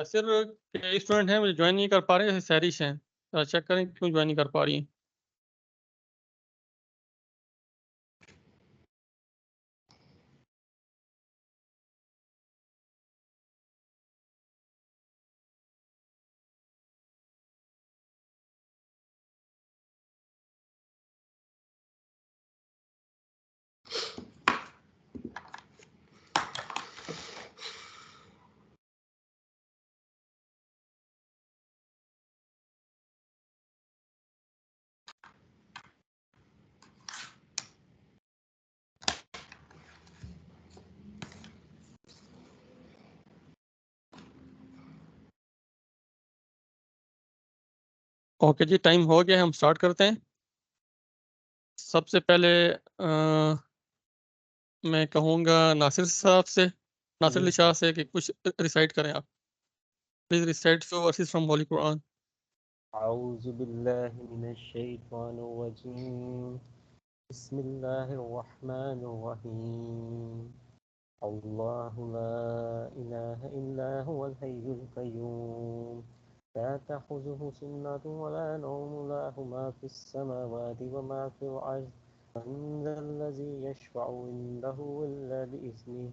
यासिर के स्टूडेंट हैं मुझे ज्वाइन नहीं कर पा रहे, जैसे सैरिश हैं, तो चेक करें क्यों ज्वाइन नहीं कर पा रही हैं। ओके जी, टाइम हो गया है, हम स्टार्ट करते हैं। सबसे पहले मैं कहूँगा नासिर साहब से, नासिर अली शाह से कि कुछ रिसाइट करें आप। Please recite few verses from holy Quran. अऊज़ु बिल्लाहि मिनश शैतानिर रजीम। बिस्मिल्लाहिर रहमानिर रहीम। अल्लाहु ला इलाहा इल्ला हुवल हय्युल क़य्यूम। ला तअख़ुज़ुहु सिन्नतुन व ला नौम लहु मा फ़िस समावाति व मा फ़िल अर्ज़। मन ज़ल्लज़ी यशफ़अु इंदहु इल्ला बिइज़निहि।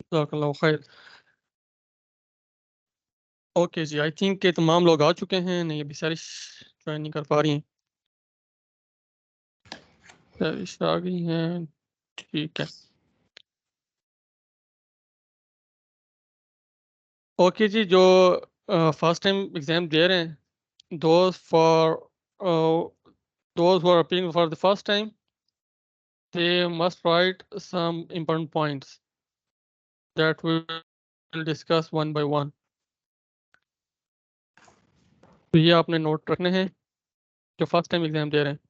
जज़ाकल्लाहु खैर। ओके जी, आई थिंक के तमाम लोग आ चुके हैं। नहीं, अभी सैरिश ज्वाइन नहीं कर पा रही हैं। सैरिश आ गई हैं, ठीक है। ओके जी, जो फर्स्ट टाइम एग्जाम दे रहे हैं, those for those who are appearing for the first time, they must write some important points that we will discuss one by one. तो ये आपने नोट रखने हैं जो फर्स्ट टाइम एग्जाम दे रहे हैं।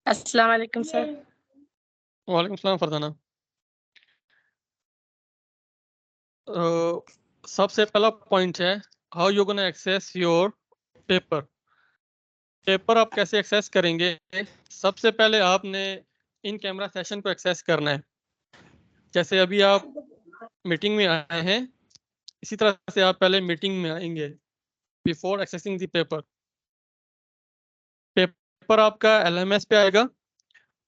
अस्सलाम वालेकुम सर। वालेकुम सलाम फरजाना। सबसे पहला पॉइंट है how you gonna access your paper. Paper आप कैसे एक्सेस करेंगे? सबसे पहले आपने इन कैमरा सेशन को एक्सेस करना है। जैसे अभी आप मीटिंग में आए हैं, इसी तरह से आप पहले मीटिंग में आएंगे before accessing the paper. Paper आपका LMS पे आएगा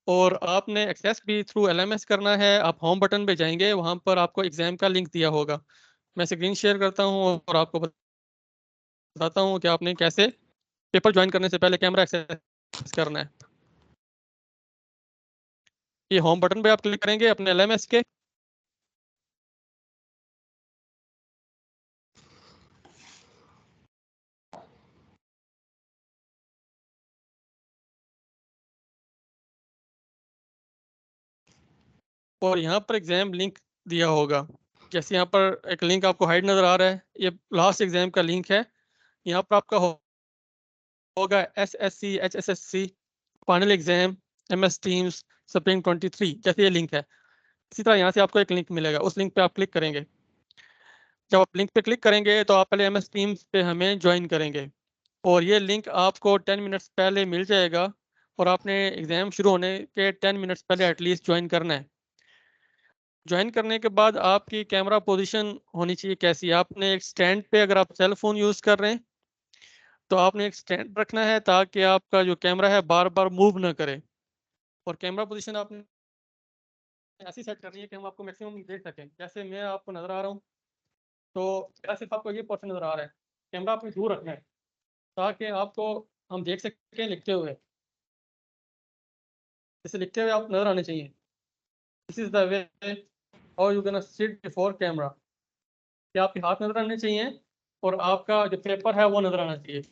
और आपने एक्सेस भी थ्रू LMS करना है। आप होम बटन पे जाएंगे, वहां पर आपको एग्जाम का लिंक दिया होगा। मैं स्क्रीन शेयर करता हूं और आपको बताता हूं कि आपने कैसे पेपर ज्वाइन करने से पहले कैमरा एक्सेस करना है। ये होम बटन पे आप क्लिक करेंगे अपने LMS के। और यहाँ पर एग्जाम लिंक दिया होगा। जैसे यहाँ पर एक लिंक आपको हाइड नजर आ रहा है, ये लास्ट एग्जाम का लिंक है। यहाँ पर आपका होगा SSC HSSC final exam MS teams spring 23, जैसे ये लिंक है। इसी तरह यहाँ से आपको एक लिंक मिलेगा, उस लिंक पे आप क्लिक करेंगे। जब आप लिंक पे क्लिक करेंगे तो आप पहले MS टीम्स पे हमें ज्वाइन करेंगे और ये लिंक आपको 10 मिनट्स पहले मिल जाएगा और आपने एग्जाम शुरू होने के 10 मिनट्स पहले एटलीस्ट ज्वाइन करना है। ज्वाइन करने के बाद आपकी कैमरा पोजीशन होनी चाहिए कैसी? आपने एक स्टैंड पे, अगर आप सेल फोन यूज कर रहे हैं तो आपने एक स्टैंड रखना है ताकि आपका जो कैमरा है बार बार मूव ना करे। और कैमरा पोजीशन आपने ऐसी सेट करनी है कि हम आपको मैक्सिमम देख सकें। जैसे मैं आपको नजर आ रहा हूँ तो मेरा सिर्फ आपको ये पोर्शन नजर आ रहा है। कैमरा आपको दूर रखना है ताकि आपको हम देख सकें लिखते हुए। जैसे लिखते हुए आप नजर आने चाहिए। This is the way how you can sit before camera. कि आपके हाथ नजर आने चाहिए और आपका जो पेपर है वो नजर आना चाहिए।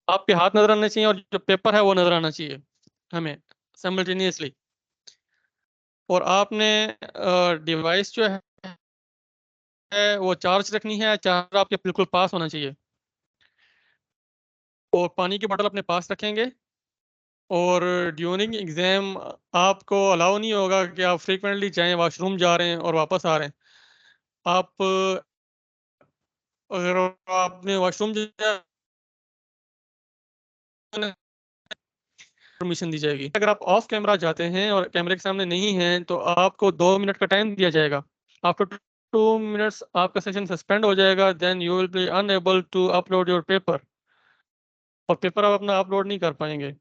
आपके हाथ नजर आने चाहिए और जो पेपर है वो नजर आना चाहिए हमें साइमल्टेनियसली। और आपने डिवाइस जो है वो चार्ज रखनी है, चार्ज आपके बिल्कुल पास होना चाहिए। और पानी की बोतल अपने पास रखेंगे। और ड्यूरिंग एग्जाम आपको अलाउ नहीं होगा कि आप फ्रीक्वेंटली जाएं, वॉशरूम जा रहे हैं और वापस आ रहे हैं। आप अगर आपने वॉशरूम परमिशन दी जाएगी। अगर आप ऑफ कैमरा जाते हैं और कैमरे के सामने नहीं हैं तो आपको 2 मिनट का टाइम दिया जाएगा। आफ्टर 2 मिनट्स आपका सेशन सस्पेंड हो जाएगा। Then you will be unable to upload your paper. और पेपर आप अपना अपलोड नहीं कर पाएंगे।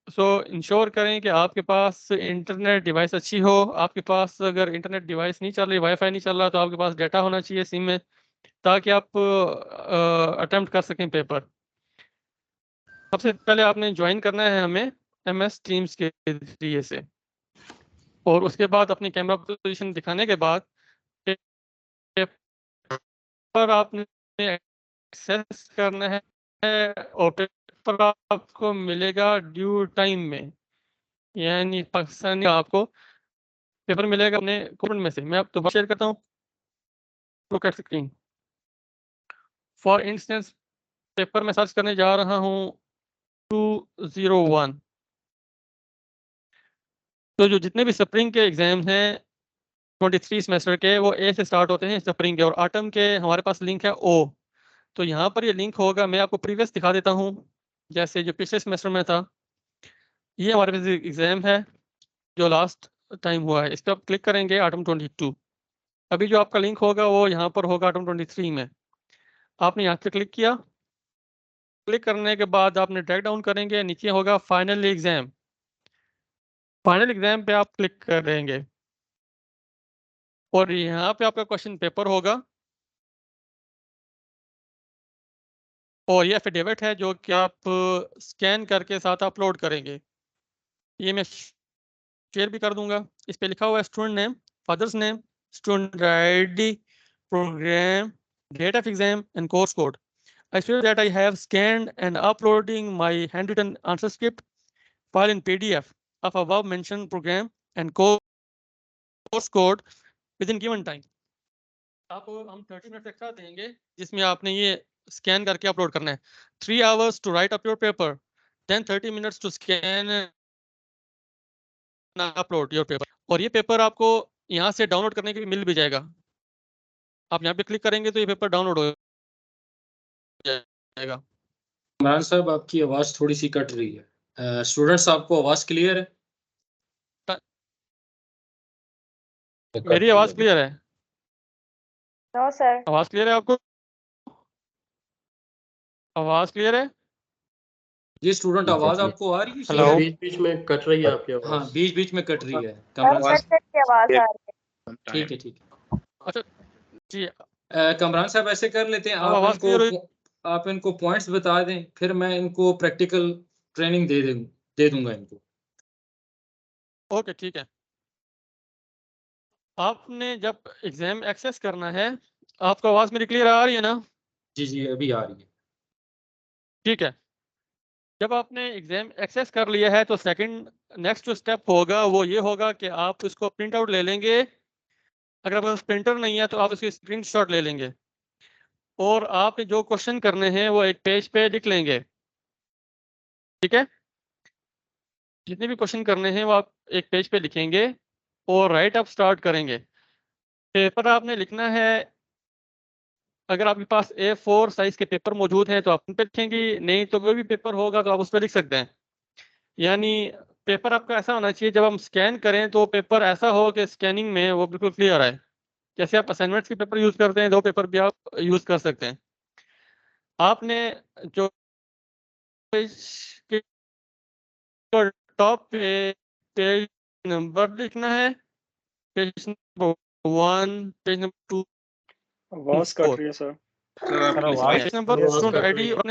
सो इंश्योर करें कि आपके पास इंटरनेट डिवाइस अच्छी हो। आपके पास अगर इंटरनेट डिवाइस नहीं चल रही, वाईफाई नहीं चल रहा, तो आपके पास डाटा होना चाहिए सिम में, ताकि आप अटेम्प्ट कर सकें पेपर। सबसे पहले आपने ज्वाइन करना है हमें MS टीम्स के जरिए से। और उसके बाद अपनी कैमरा पोजीशन दिखाने के बाद पेपर आपने एक्सेस करना है। और पेपर आपको मिलेगा ड्यू टाइम में, यानी पाकिस्तानी आपको पेपर मिलेगा अपने कमेंट में से। मैं आप दोबारा शेयर करता हूँ, look at screen. For instance paper में सर्च करने जा रहा हूँ 201। तो जो जितने भी स्प्रिंग के एग्जाम्स हैं 23 सेमेस्टर के, वो A से स्टार्ट होते हैं स्प्रिंग के। और ऑटम के हमारे पास लिंक है O। तो यहाँ पर ये लिंक होगा। मैं आपको प्रीवियस दिखा देता हूँ, जैसे जो पिछले सेमेस्टर में था। ये हमारे पास एग्जाम है जो लास्ट टाइम हुआ है। इस पर आप क्लिक करेंगे ऑटम 22। अभी जो आपका लिंक होगा वो यहाँ पर होगा ऑटम 23 में। आपने यहाँ पे क्लिक किया। क्लिक करने के बाद आपने ड्रैग डाउन करेंगे, नीचे होगा फाइनल एग्जाम। फाइनल एग्जाम पे आप क्लिक करेंगे और यहाँ पे आपका क्वेश्चन पेपर होगा। और ये एफिडेविट है जो कि आप स्कैन करके साथ अपलोड करेंगे। ये मैं शेयर भी कर दूंगा। इस पे लिखा हुआ है student name, father's name, student ID, programme, date of exam and course code. I swear that I have scanned and uploading my handwritten answer script file in PDF of above mentioned program and course code within given time. आपको हम 30 minute extra देंगे जिसमें आपने ये scan करके upload करना है। 3 hours to write up your paper, then 30 minutes to scan and upload your paper. और ये पेपर आपको यहाँ से डाउनलोड करने के लिए मिल भी जाएगा। आप यहाँ पे क्लिक करेंगे तो ये पेपर डाउनलोड हो जाएगा। इमरान साहब आपकी आवाज थोड़ी सी कट रही है। स्टूडेंट्स आपको आवाज क्लियर है? मेरी आवाज क्लियर है? No sir. आवाज क्लियर है आपको? आवाज क्लियर है? ये स्टूडेंट आवाज आपको आ रही है? हेलो, बीच बीच में कट रही है आपकी आवाज। हाँ, बीच बीच में कट रही है। सर कमरान कट साहब कट के आवाज आ रही है। ठीक है, ठीक है। अच्छा जी, कमरान साहब ऐसे कर लेते हैं, अब आवाज क्लियर हुई? आप इनको पॉइंट्स बता दें, फिर मैं इनको प्रैक्टिकल ट्रेनिंग दे दूंगा इनको। ओके ठीक है। आपने जब एग्जाम एक्सेस करना है, आपको आवाज मेरी क्लियर आ रही है ना? जी जी, अभी आ रही है। ठीक है। जब आपने एग्जाम एक्सेस कर लिया है तो सेकंड नेक्स्ट जो स्टेप होगा वो ये होगा कि आप इसको प्रिंट आउट ले लेंगे। अगर आपके पास प्रिंटर नहीं है तो आप इसकी स्क्रीनशॉट ले लेंगे और आपने जो क्वेश्चन करने हैं वो एक पेज पे लिख लेंगे। ठीक है, जितने भी क्वेश्चन करने हैं वो आप एक पेज पे लिखेंगे और राइट अप स्टार्ट करेंगे। पेपर आपने लिखना है। अगर आपके पास A4 साइज के पेपर मौजूद हैं तो आप उन पे लिखेंगे, नहीं तो कोई भी पेपर होगा तो आप उस पर लिख सकते हैं। यानी पेपर आपका ऐसा होना चाहिए जब हम स्कैन करें तो पेपर ऐसा हो कि स्कैनिंग में वो बिल्कुल क्लियर आए। जैसे आप असाइनमेंट्स के पेपर यूज करते हैं, दो पेपर भी आप यूज कर सकते हैं। आपने जो पेज के टॉप पे पेज नंबर लिखना है, पेज नंबर 1, पेज नंबर 2, आवाज कट रही है सर। पेज नंबर, आवाज स्टूडेंट कट ID रही है। और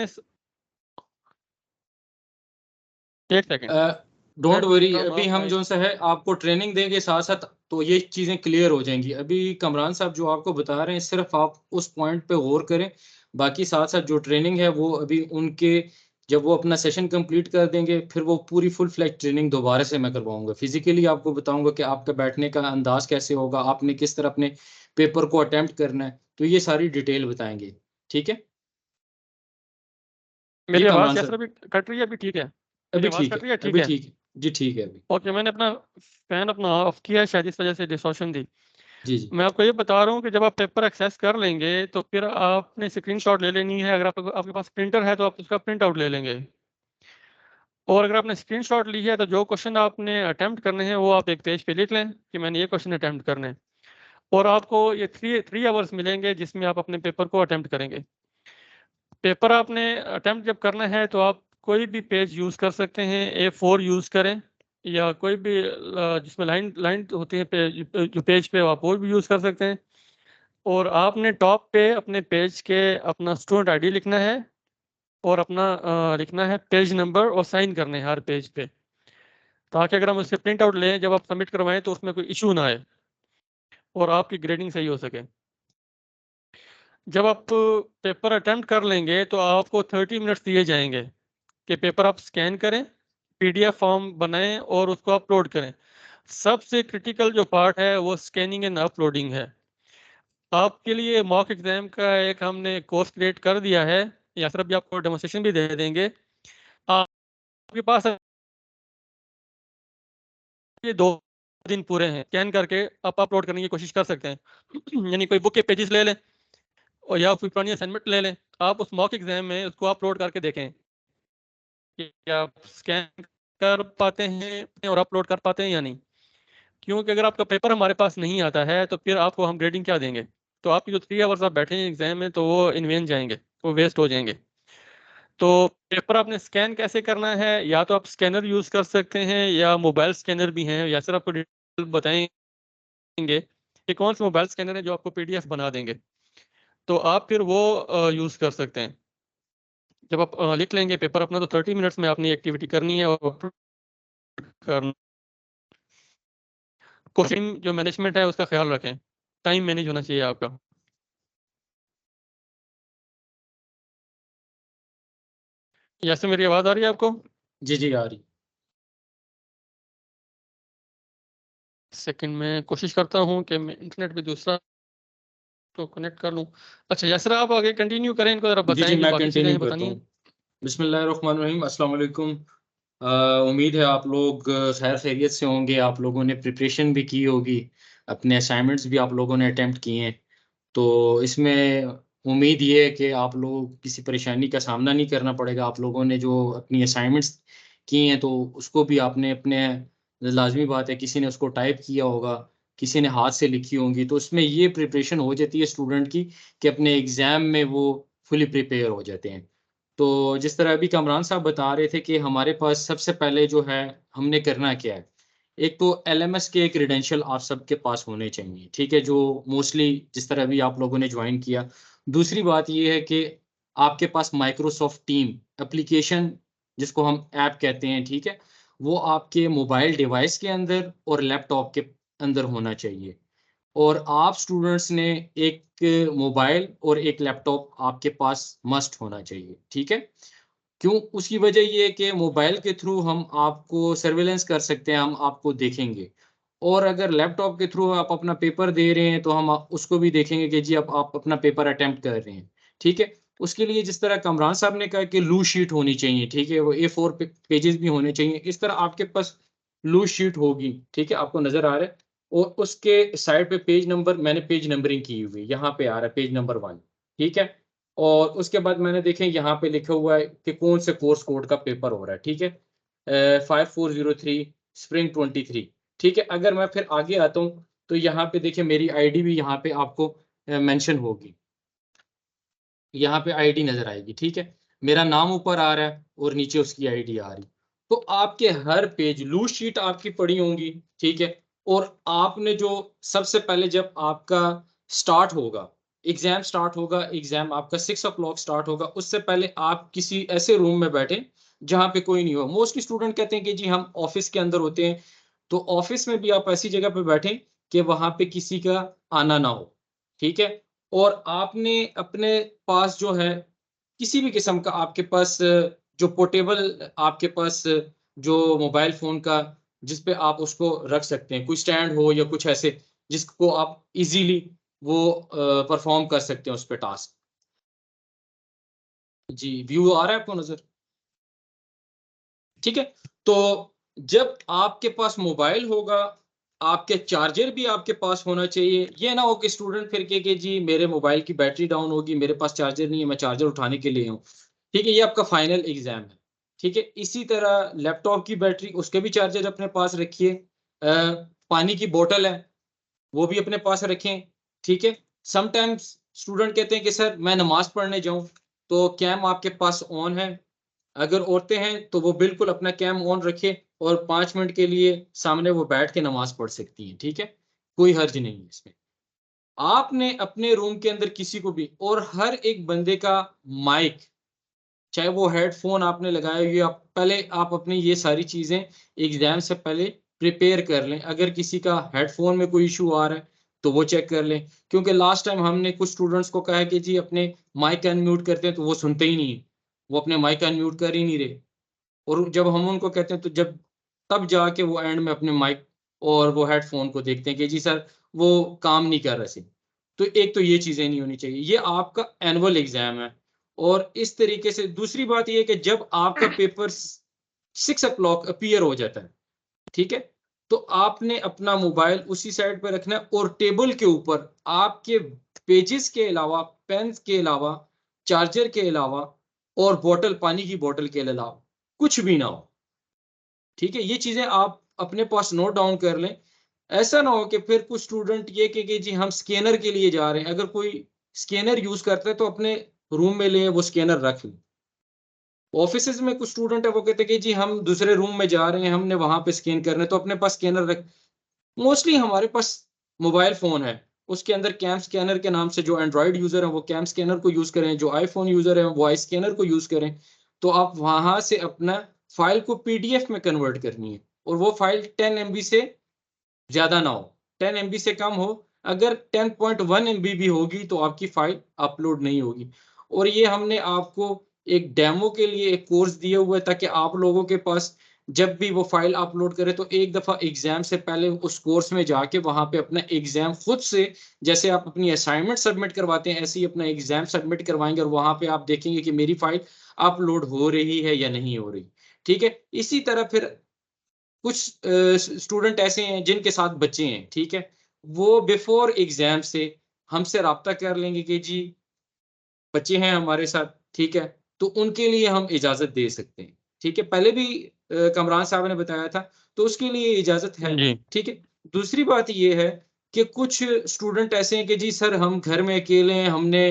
एक सेकंड। डोंट वरी, come अभी off हम my जो सा है आपको ट्रेनिंग देंगे साथ साथ, तो ये चीजें क्लियर हो जाएंगी। अभी कमरान साहब जो आपको बता रहे हैं सिर्फ आप उस पॉइंट पे गौर करें, बाकी साथ साथ जो ट्रेनिंग है वो अभी उनके, जब वो अपना सेशन कंप्लीट कर देंगे फिर वो पूरी फुल फ्लैज ट्रेनिंग दोबारा से मैं करवाऊंगा। फिजिकली आपको बताऊंगा कि आपका बैठने का अंदाज कैसे होगा, आपने किस तरह अपने पेपर को अटेम्प्ट करना है, तो ये सारी डिटेल बताएंगे। ठीक है जी मेरी आवाज़ कमरान यासर सर? अभी कट रही है? अभी ठीक है? मेरी अभी आवाज़ ठीक कट है, रही है? ठीक अभी है। ठीक है जी, ठीक है अभी। ओके, मैंने अपना फैन अपना ऑफ किया है, शायद इस वजह से डिस्टॉर्शन दी। जी जी मैं आपको ये बता रहा हूँ कि जब आप पेपर एक्सेस कर लेंगे तो फिर आपने स्क्रीनशॉट ले लेनी है। अगर आपके पास प्रिंटर है तो आप उसका प्रिंट आउट ले लेंगे, और अगर आपने स्क्रीनशॉट ली है तो जो क्वेश्चन आपने अटेम्प्ट करने हैं वो आप एक पेज पे लिख लें कि मैंने ये क्वेश्चन अटेम्प्ट करने हैं, और आपको ये थ्री आवर्स मिलेंगे जिसमें आप अपने पेपर को अटेम्प्ट करेंगे। पेपर आपने अटेम्प्ट जब करना है तो आप कोई भी पेज यूज़ कर सकते हैं, A4 यूज़ करें, या कोई भी जिसमें लाइन लाइन होती है पेज, जो पेज पे आप वो भी यूज़ कर सकते हैं। और आपने टॉप पे अपने पेज के अपना स्टूडेंट आईडी लिखना है, और अपना लिखना है पेज नंबर, और साइन करने हैं हर पेज पे, ताकि अगर हम उससे प्रिंट आउट लें जब आप सबमिट करवाएं तो उसमें कोई इशू ना आए और आपकी ग्रेडिंग सही हो सके। जब आप पेपर अटेम्प्ट कर लेंगे तो आपको 30 मिनट्स दिए जाएंगे कि पेपर आप स्कैन करें, PDF फॉर्म बनाएं और उसको अपलोड करें। सबसे क्रिटिकल जो पार्ट है वो स्कैनिंग एंड अपलोडिंग है। आपके लिए मॉक एग्जाम का एक हमने कोर्स क्रिएट कर दिया है, या फिर अभी आपको डेमोस्ट्रेशन भी दे देंगे। आपके पास ये 2 दिन पूरे हैं, स्कैन करके आप अपलोड करने की कोशिश कर सकते हैं। यानी कोई बुक के पेजेस ले लें और या कोई पुरानी असाइनमेंट ले लें, आप उस मॉक एग्जाम में उसको अपलोड करके देखें कि आप स्कैन कर पाते हैं और अपलोड कर पाते हैं या नहीं। क्योंकि अगर आपका पेपर हमारे पास नहीं आता है तो फिर आपको हम ग्रेडिंग क्या देंगे? तो आपकी जो 3 आवर्स आप बैठे हैं एग्जाम में तो वो इन वेन जाएंगे, वो वेस्ट हो जाएंगे। तो पेपर आपने स्कैन कैसे करना है? या तो आप स्कैनर यूज कर सकते हैं या मोबाइल स्कैनर भी हैं, या सर आपको डिटेल बताएंगे कि कौन से मोबाइल स्कैनर है जो आपको PDF बना देंगे, तो आप फिर वो यूज कर सकते हैं। जब आप लिख लेंगे पेपर अपना तो 30 मिनट्स में आपने एक्टिविटी करनी है और करना। क्वेश्चन जो मैनेजमेंट है उसका ख्याल रखें, टाइम मैनेज होना चाहिए आपका। जैसे मेरी आवाज आ रही है आपको? जी जी आ रही। सेकंड में कोशिश करता हूँ कि मैं इंटरनेट पे दूसरा तो कनेक्ट कर लूँ। अच्छा यासर, आप आगे कंटिन्यू करें, इनको जरा जी जी बताएं जो मैं बाकी चीजें कंटिन्यू हैं करता बतानी हूँ। है। बिस्मिल्लाहिर्रहमानिर्रहीम, अस्सलाम वालेकुम। उम्मीद है आप लोग खैर खैरियत से होंगे। आप लोगों ने प्रिपरेशन भी की होगी, अपने असाइनमेंट्स भी आप लोगों ने अटेम्प्ट किए हैं, तो इसमें उम्मीद ये है कि आप लोगों को किसी परेशानी का सामना नहीं करना पड़ेगा। आप लोगों ने जो अपनी असाइनमेंट्स की हैं तो उसको भी आपने अपने, लाजमी बात है किसी ने उसको टाइप किया होगा, किसी ने हाथ से लिखी होंगी, तो उसमें ये प्रिपरेशन हो जाती है स्टूडेंट की कि अपने एग्जाम में वो फुली प्रिपेयर हो जाते हैं। तो जिस तरह अभी कमरान साहब बता रहे थे कि हमारे पास सबसे पहले जो है हमने करना क्या है, एक तो LMS के क्रेडेंशियल आप सबके पास होने चाहिए, ठीक है, जो मोस्टली जिस तरह अभी आप लोगों ने ज्वाइन किया। दूसरी बात ये है कि आपके पास माइक्रोसॉफ्ट टीम एप्लीकेशन, जिसको हम ऐप कहते हैं, ठीक है, वो आपके मोबाइल डिवाइस के अंदर और लैपटॉप के अंदर होना चाहिए। और आप स्टूडेंट्स ने एक मोबाइल और एक लैपटॉप आपके पास मस्ट होना चाहिए, ठीक है। क्यों? उसकी वजह ये है कि मोबाइल के थ्रू हम आपको सर्विलेंस कर सकते हैं, हम आपको देखेंगे, और अगर लैपटॉप के थ्रू आप अपना पेपर दे रहे हैं तो हम उसको भी देखेंगे कि जी अब आप अपना पेपर अटेम्प्ट कर रहे हैं, ठीक है। उसके लिए जिस तरह कमरान साहब ने कहा कि लूज शीट होनी चाहिए, ठीक है, वो A4 पेजेस भी होने चाहिए, इस तरह आपके पास लूज शीट होगी, ठीक है, आपको नजर आ रहा है। और उसके साइड पे पेज नंबर, मैंने पेज नंबरिंग की हुई है, यहाँ पे आ रहा है पेज नंबर 1, ठीक है। और उसके बाद मैंने देखें यहाँ पे लिखा हुआ है कि कौन से कोर्स कोड का पेपर हो रहा है, ठीक है, 5403 स्प्रिंग 23, ठीक है। अगर मैं फिर आगे आता हूँ तो यहाँ पे देखिए मेरी आईडी भी यहाँ पे आपको मेंशन होगी, यहाँ पे आईडी नजर आएगी, ठीक है। मेरा नाम ऊपर आ रहा है और नीचे उसकी आईडी आ रही। तो आपके हर पेज लूज शीट आपकी पड़ी होंगी, ठीक है। और आपने जो सबसे पहले जब आपका स्टार्ट होगा, एग्जाम आपका 6 o'clock स्टार्ट होगा, उससे पहले आप किसी ऐसे रूम में बैठे जहाँ पे कोई नहीं हो। मोस्टली स्टूडेंट कहते हैं कि जी हम ऑफिस के अंदर होते हैं, तो ऑफिस में भी आप ऐसी जगह पे बैठें कि वहां पे किसी का आना ना हो, ठीक है। और आपने अपने पास जो है किसी भी किस्म का आपके पास जो पोर्टेबल आपके पास जो मोबाइल फोन का जिस पे आप उसको रख सकते हैं, कोई स्टैंड हो या कुछ ऐसे जिसको आप इजीली वो परफॉर्म कर सकते हैं उस पे टास्क। जी व्यू आ रहा है आपको नजर? ठीक है। तो जब आपके पास मोबाइल होगा, आपके चार्जर भी आपके पास होना चाहिए। ये ना हो कि स्टूडेंट फिर के कि जी मेरे मोबाइल की बैटरी डाउन होगी, मेरे पास चार्जर नहीं है, मैं चार्जर उठाने के लिए हूँ। ठीक है, ये आपका फाइनल एग्जाम है। ठीक है, इसी तरह लैपटॉप की बैटरी, उसके भी चार्जर अपने पास रखिए। पानी की बोतल है, वो भी अपने पास रखें। ठीक है। समटाइम्स स्टूडेंट कहते हैं कि सर मैं नमाज पढ़ने जाऊं, तो कैम आपके पास ऑन है। अगर औरतें हैं तो वो बिल्कुल अपना कैम ऑन रखे और 5 मिनट के लिए सामने वो बैठ के नमाज पढ़ सकती हैं। ठीक है, कोई हर्ज नहीं है इसमें। आपने अपने रूम के अंदर किसी को भी, और हर एक बंदे का माइक, चाहे वो हेडफोन आपने लगाया, ये आप पहले आप अपनी ये सारी चीजें एग्जाम से पहले प्रिपेयर कर लें। अगर किसी का हेडफोन में कोई इशू आ रहा है तो वो चेक कर लें, क्योंकि लास्ट टाइम हमने कुछ स्टूडेंट्स को कहा कि जी अपने माइक अनम्यूट करते हैं तो वो सुनते ही नहीं है, वो अपने माइक अनम्यूट कर ही नहीं रहे। और जब हम उनको कहते हैं तो जब तब जाके वो एंड में अपने माइक और वो हेडफोन को देखते हैं कि जी सर वो काम नहीं कर रहे थे। तो एक तो ये चीजें नहीं होनी चाहिए। ये आपका एनुअल एग्जाम है। और इस तरीके से दूसरी बात ये है कि जब आपका पेपर 6 o'clock अपीयर हो जाता है, ठीक है, तो आपने अपना मोबाइल उसी साइड पर रखना है और टेबल के ऊपर आपके पेजेस के अलावा, पेन के अलावा, चार्जर के अलावा और बोतल, पानी की बोतल के अलावा कुछ भी ना हो। ठीक है, ये चीजें आप अपने पास नोट डाउन कर लें। ऐसा ना हो कि फिर कुछ स्टूडेंट ये कि जी हम स्कैनर के लिए जा रहे हैं, अगर कोई स्कैनर यूज करता है तो अपने रूम में ले वो स्कैनर रख लें। ऑफिसेज में कुछ स्टूडेंट है वो कहते हैं कि जी हम दूसरे रूम में जा रहे हैं, हमने वहां पे स्कैन करना है, तो अपने पास स्कैनर रख। मोस्टली हमारे पास मोबाइल फोन है, उसके अंदर कैम स्कैनर के नाम से, जो एंड्रॉइड यूजर है वो कैम स्कैनर को यूज करें, जो आईफोन यूजर है वो आई स्कैनर को यूज करें। तो आप वहां से अपना फाइल को पीडीएफ में कन्वर्ट करनी है, और वो फाइल 10 MB से ज्यादा ना हो, 10 MB से कम हो। अगर 10.1 MB भी होगी तो आपकी फाइल अपलोड नहीं होगी। और ये हमने आपको एक डेमो के लिए एक कोर्स दिया हुआ है, ताकि आप लोगों के पास जब भी वो फाइल अपलोड करे तो एक दफा एग्जाम से पहले उस कोर्स में जाके वहां पे अपना एग्जाम खुद से, जैसे आप अपनी असाइनमेंट सबमिट करवाते हैं ऐसे ही अपना एग्जाम सबमिट करवाएंगे, और वहां पे आप देखेंगे कि मेरी फाइल अपलोड हो रही है या नहीं हो रही। ठीक है, इसी तरह फिर कुछ स्टूडेंट ऐसे हैं जिनके साथ बच्चे हैं, ठीक है, वो बिफोर एग्जाम से हमसे राब्ता कर लेंगे कि जी बच्चे हैं हमारे साथ, ठीक है, तो उनके लिए हम इजाजत दे सकते हैं। ठीक है, पहले भी कमरान साहब ने बताया था, तो उसके लिए इजाजत है। जी ठीक है। दूसरी बात ये है कि कुछ स्टूडेंट ऐसे हैं कि जी सर हम घर में अकेले हैं, हमने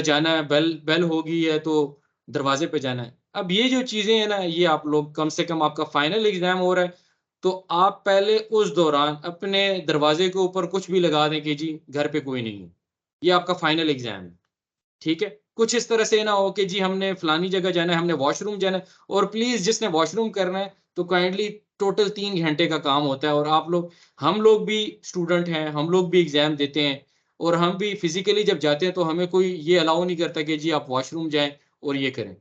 जाना है, बेल बेल होगी है तो दरवाजे पे जाना है। अब ये जो चीजें हैं ना, ये आप लोग, कम से कम आपका फाइनल एग्जाम हो रहा है, तो आप पहले उस दौरान अपने दरवाजे के ऊपर कुछ भी लगा दें कि जी घर पे कोई नहीं है, ये आपका फाइनल एग्जाम है। ठीक है, कुछ इस तरह से ना हो कि जी हमने फलानी जगह जाना है, हमने वॉशरूम जाना है, और प्लीज जिसने वॉशरूम करना है तो काइंडली, टोटल 3 घंटे का काम होता है, और आप लोग, हम लोग भी स्टूडेंट हैं, हम लोग भी एग्जाम देते हैं, और हम भी फिजिकली जब जाते हैं तो हमें कोई ये अलाउ नहीं करता कि जी आप वॉशरूम जाएं और ये करें।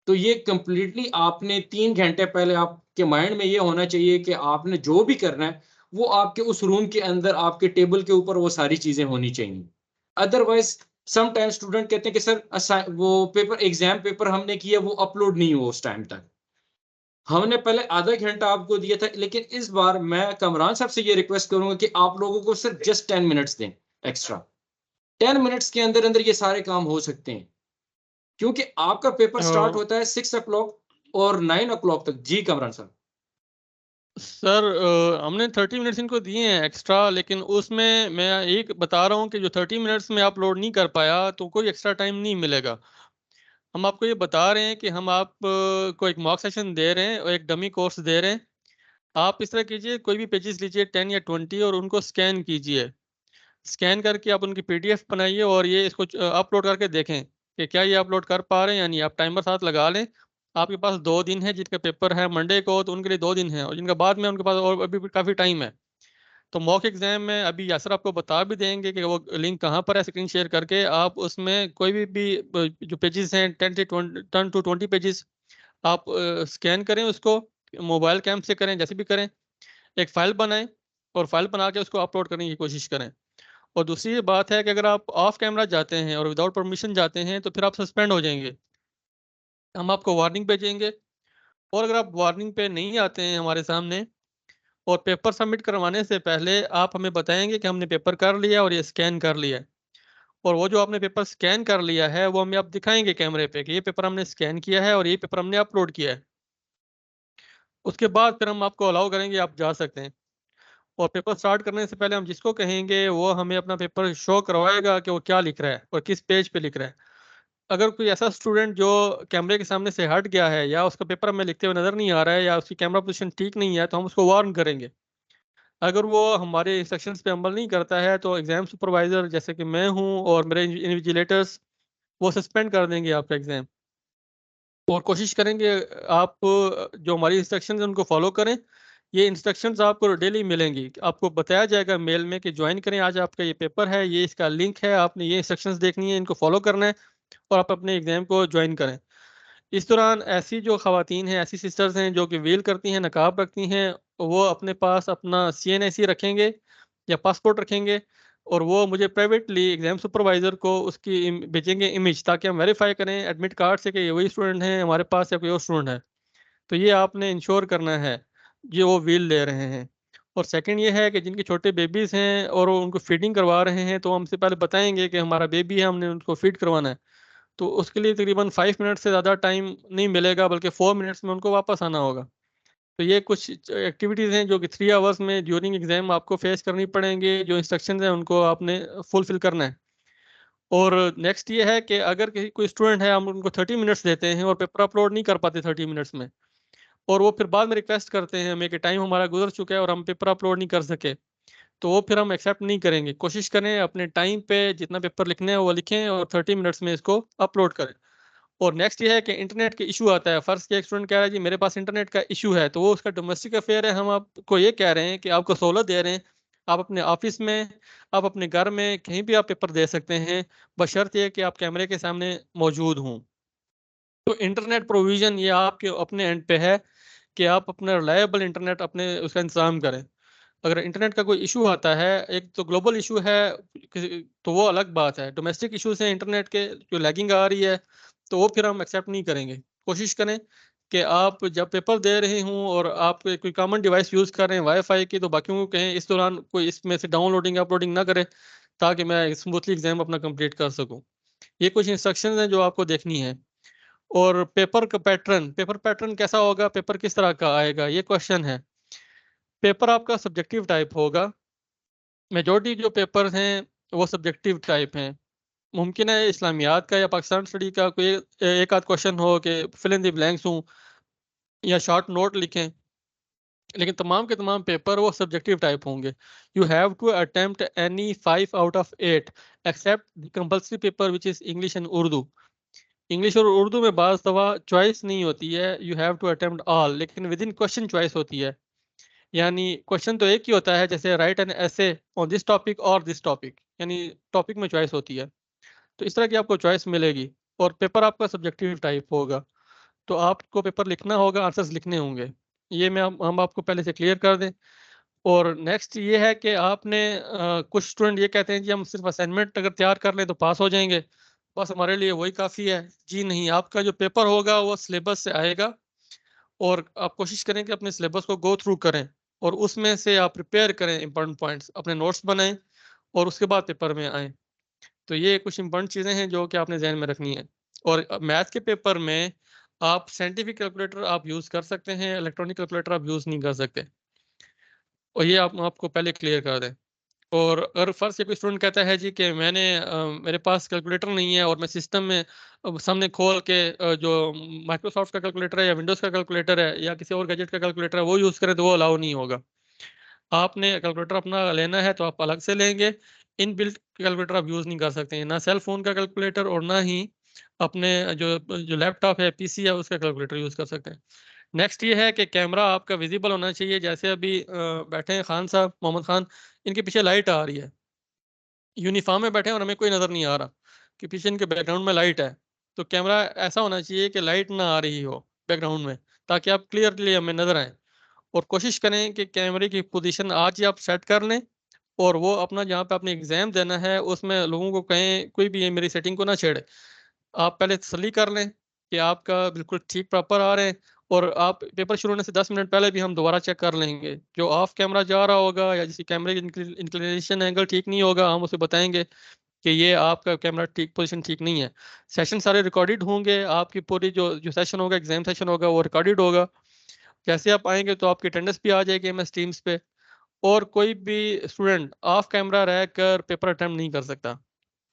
तो ये कंप्लीटली आपने 3 घंटे पहले आपके माइंड में ये होना चाहिए कि आपने जो भी करना है वो आपके उस रूम के अंदर, आपके टेबल के ऊपर वो सारी चीजें होनी चाहिए। अदरवाइज सम टाइम स्टूडेंट कहते हैं कि सर वो पेपर, एग्जाम पेपर हमने किया वो अपलोड नहीं हुआ उस टाइम तक। हमने पहले आधा घंटा आपको दिया था, लेकिन इस बार मैं कमरान साहब से ये रिक्वेस्ट करूंगा कि आप लोगों को सिर्फ जस्ट 10 मिनट्स दें एक्स्ट्रा। 10 मिनट्स के अंदर अंदर ये सारे काम हो सकते हैं, क्योंकि आपका पेपर स्टार्ट होता है 6 o'clock और 9 o'clock तक। जी कमरान साहब। सर हमने 30 मिनट्स इनको दिए हैं एक्स्ट्रा, लेकिन उसमें मैं एक बता रहा हूँ कि जो 30 मिनट्स में आप लोड नहीं कर पाया तो कोई एक्स्ट्रा टाइम नहीं मिलेगा। हम आपको ये बता रहे हैं कि हम आप को एक मॉक सेशन दे रहे हैं और एक डमी कोर्स दे रहे हैं। आप इस तरह कीजिए, कोई भी पेजेस लीजिए 10 या 20 और उनको स्कैन कीजिए। स्कैन करके आप उनकी पीडीएफ बनाइए और ये इसको अपलोड करके देखें कि क्या ये अपलोड कर पा रहे हैं या नहीं। आप टाइमर साथ लगा लें आपके पास 2 दिन है, जिनका पेपर है मंडे को तो उनके लिए 2 दिन है, और जिनका बाद में उनके पास और अभी भी काफ़ी टाइम है। तो मॉक एग्जाम में अभी यासर आपको बता भी देंगे कि वो लिंक कहाँ पर है, स्क्रीन शेयर करके आप उसमें कोई भी जो पेजेस हैं 10 to 20 पेजेस आप स्कैन करें, उसको मोबाइल कैम से करें, जैसे भी करें, एक फाइल बनाएं और फाइल बना के उसको अपलोड करने की कोशिश करें। और दूसरी बात है कि अगर आप ऑफ कैमरा जाते हैं और विदाउट परमिशन जाते हैं तो फिर आप सस्पेंड हो जाएंगे, हम आपको वार्निंग भेजेंगे। और अगर आप वार्निंग पे नहीं आते हैं हमारे सामने और पेपर सबमिट करवाने से पहले आप हमें बताएंगे कि हमने पेपर कर लिया और ये स्कैन कर लिया है, और वो जो आपने पेपर स्कैन कर लिया है वो हमें आप दिखाएंगे कैमरे पे कि ये पेपर हमने स्कैन किया है और ये पेपर हमने अपलोड किया है। उसके बाद फिर हम आपको अलाउ करेंगे, आप जा सकते हैं। और पेपर स्टार्ट करने से पहले हम जिसको कहेंगे वो हमें अपना पेपर शो करवाएगा कि वो क्या लिख रहा है और किस पेज पे लिख रहा है। अगर कोई ऐसा स्टूडेंट जो कैमरे के सामने से हट गया है या उसका पेपर हमें लिखते हुए नजर नहीं आ रहा है या उसकी कैमरा पोजीशन ठीक नहीं है तो हम उसको वार्न करेंगे। अगर वो हमारे इंस्ट्रक्शंस पे अमल नहीं करता है तो एग्जाम सुपरवाइजर जैसे कि मैं हूँ और मेरे इन्विजिलेटर्स वो सस्पेंड कर देंगे आपका एग्जाम। और कोशिश करेंगे आप जो हमारी इंस्ट्रक्शंस हैं उनको फॉलो करें। ये इंस्ट्रक्शंस आपको डेली मिलेंगी, आपको बताया जाएगा मेल में कि ज्वाइन करें, आज आपका ये पेपर है, ये इसका लिंक है, आपने ये इंस्ट्रक्शंस देखनी है, इनको फॉलो करना है और आप अपने एग्जाम को ज्वाइन करें। इस दौरान ऐसी जो खवातीन हैं, ऐसी सिस्टर्स हैं जो कि वेल करती हैं, नकाब रखती हैं, वो अपने पास अपना CNIC रखेंगे या पासपोर्ट रखेंगे और वो मुझे प्राइवेटली एग्जाम सुपरवाइजर को उसकी भेजेंगे इमेज, ताकि हम वेरीफाई करें एडमिट कार्ड से कि ये वही स्टूडेंट हैं हमारे पास या कोई और स्टूडेंट है। तो ये आपने इंश्योर करना है ये वो व्हील ले रहे हैं। और सेकंड ये है कि जिनके छोटे बेबीज हैं और वो उनको फीडिंग करवा रहे हैं तो हमसे पहले बताएंगे कि हमारा बेबी है, हमने उनको फीड करवाना है। तो उसके लिए तकरीबन 5 मिनट से ज़्यादा टाइम नहीं मिलेगा, बल्कि 4 मिनट्स में उनको वापस आना होगा। तो ये कुछ एक्टिविटीज़ हैं जो कि 3 आवर्स में ड्यूरिंग एग्जाम आपको फेस करनी पड़ेंगी, जो इंस्ट्रक्शंस हैं उनको आपने फुलफिल करना है। और नेक्स्ट ये है कि अगर किसी कोई स्टूडेंट है, हम उनको 30 मिनट्स देते हैं और पेपर अपलोड नहीं कर पाते 30 मिनट्स में, और वो फिर बाद में रिक्वेस्ट करते हैं हमें कि टाइम हमारा गुजर चुका है और हम पेपर अपलोड नहीं कर सके, तो वो फिर हम एक्सेप्ट नहीं करेंगे। कोशिश करें अपने टाइम पे जितना पेपर लिखने है वो लिखें और 30 मिनट्स में इसको अपलोड करें। और नेक्स्ट ये है कि इंटरनेट के इशू आता है, फर्स्ट के एक स्टूडेंट कह रहा है जी मेरे पास इंटरनेट का इशू है, तो वो उसका डोमेस्टिक अफेयर है, हम आपको ये कह रहे हैं कि आपको सहूलत दे रहे हैं, आप अपने ऑफिस में, आप अपने घर में कहीं भी आप पेपर दे सकते हैं, बशर्ते कि आप कैमरे के सामने मौजूद हों। तो इंटरनेट प्रोविजन ये आपके अपने एंड पे है कि आप अपना रिलायबल इंटरनेट अपने उसका इंतजाम करें। अगर इंटरनेट का कोई इशू आता है, एक तो ग्लोबल इशू है तो वो अलग बात है, डोमेस्टिक इश्यूज हैं इंटरनेट के जो लैगिंग आ रही है तो वो फिर हम एक्सेप्ट नहीं करेंगे। कोशिश करें कि आप जब पेपर दे रहे हों और आप कोई कॉमन डिवाइस यूज़ कर रहे हैं वाईफाई की, तो बाकियों को कहें इस दौरान कोई इसमें से डाउनलोडिंग अपलोडिंग ना करे, ताकि मैं स्मूथली एग्जाम अपना कंप्लीट कर सकूं। ये कुछ इंस्ट्रक्शंस हैं जो आपको देखनी है। और पेपर पैटर्न कैसा होगा, पेपर किस तरह का आएगा, ये क्वेश्चन है। पेपर आपका सब्जेक्टिव टाइप होगा, मेजॉरिटी जो पेपर्स हैं वो सब्जेक्टिव टाइप हैं। मुमकिन है इस्लामियात का या पाकिस्तान स्टडी का कोई एक आध क्वेश्चन हो कि फिल इन द ब्लैंक्स हों या शॉर्ट नोट लिखें, लेकिन तमाम के तमाम पेपर वो सब्जेक्टिव टाइप होंगे। You have to attempt any 5 out of 8 except the compulsory paper which is English and Urdu. English और उर्दू में बाज़ दफ़ा चॉइस नहीं होती है, you have to attempt all, लेकिन विद इन क्वेश्चन चॉइस होती है। यानी क्वेश्चन तो एक ही होता है, जैसे राइट एन ऐसे ऑन दिस टॉपिक और दिस टॉपिक, यानी टॉपिक में चॉइस होती है। तो इस तरह की आपको चॉइस मिलेगी। और पेपर आपका सब्जेक्टिव टाइप होगा, तो आपको पेपर लिखना होगा, आंसर्स लिखने होंगे। ये मैं हम आपको पहले से क्लियर कर दें। और नेक्स्ट ये है कि आपने कुछ स्टूडेंट ये कहते हैं जी हम सिर्फ असाइनमेंट अगर तैयार कर लें तो पास हो जाएंगे, बस हमारे लिए वही काफ़ी है। जी नहीं, आपका जो पेपर होगा वो सिलेबस से आएगा और आप कोशिश करें कि अपने सिलेबस को गो थ्रू करें और उसमें से आप प्रिपेयर करें, इंपॉर्टेंट पॉइंट्स अपने नोट्स बनाएं और उसके बाद पेपर में आएँ। तो ये कुछ इंपॉर्टेंट चीज़ें हैं जो कि आपने ज़हन में रखनी है। और मैथ के पेपर में आप साइंटिफिक कैलकुलेटर आप यूज़ कर सकते हैं, इलेक्ट्रॉनिक कैलकुलेटर आप यूज़ नहीं कर सकते, और ये आप आपको पहले क्लियर कर दें। और अगर फ़र्ज़ से कोई स्टूडेंट कहता है जी कि मेरे पास कैलकुलेटर नहीं है और मैं सिस्टम में सामने खोल के जो माइक्रोसॉफ्ट का कैलकुलेटर है या विंडोज़ का कैलकुलेटर है या किसी और गैजेट का कैलकुलेटर है वो यूज़ करें, तो वो अलाउ नहीं होगा। आपने कैलकुलेटर अपना लेना है तो आप अलग से लेंगे, इनबिल्ट कैलकुलेटर आप यूज़ नहीं कर सकते हैं, ना सेल फ़ोन का कैलकुलेटर और ना ही अपने जो लैपटॉप है, पीसी है, उसका कैलकुलेटर यूज़ कर सकते हैं। नेक्स्ट ये है कि कैमरा आपका विजिबल होना चाहिए। जैसे अभी बैठे हैं खान साहब, मोहम्मद खान, इनके पीछे लाइट आ रही है, यूनिफॉर्म में बैठे हैं और हमें कोई नज़र नहीं आ रहा कि पीछे इनके बैकग्राउंड में लाइट है। तो कैमरा ऐसा होना चाहिए कि लाइट ना आ रही हो बैकग्राउंड में, ताकि आप क्लियरली हमें नजर आए। और कोशिश करें कि कैमरे की पोजीशन आज ही आप सेट कर लें, और वो अपना जहाँ पे आपने एग्जाम देना है उसमें लोगों को कहें कोई भी मेरी सेटिंग को ना छेड़े। आप पहले तसल्ली कर लें कि आपका बिल्कुल ठीक प्रॉपर आ रहे हैं, और आप पेपर शुरू होने से 10 मिनट पहले भी हम दोबारा चेक कर लेंगे। जो ऑफ कैमरा जा रहा होगा या जिसकी कैमरे की इंक्लिनेशन एंगल ठीक नहीं होगा, हम उसे बताएंगे कि ये आपका कैमरा ठीक पोजीशन ठीक नहीं है। सेशन सारे रिकॉर्डेड होंगे, आपकी पूरी जो जो सेशन होगा, एग्जाम सेशन होगा, वो रिकॉर्डेड होगा। जैसे आप आएंगे तो आपकी अटेंडेंस भी आ जाएगी MS टीम्स पे। और कोई भी स्टूडेंट ऑफ कैमरा रहकर पेपर अटेम्प्ट नहीं कर सकता।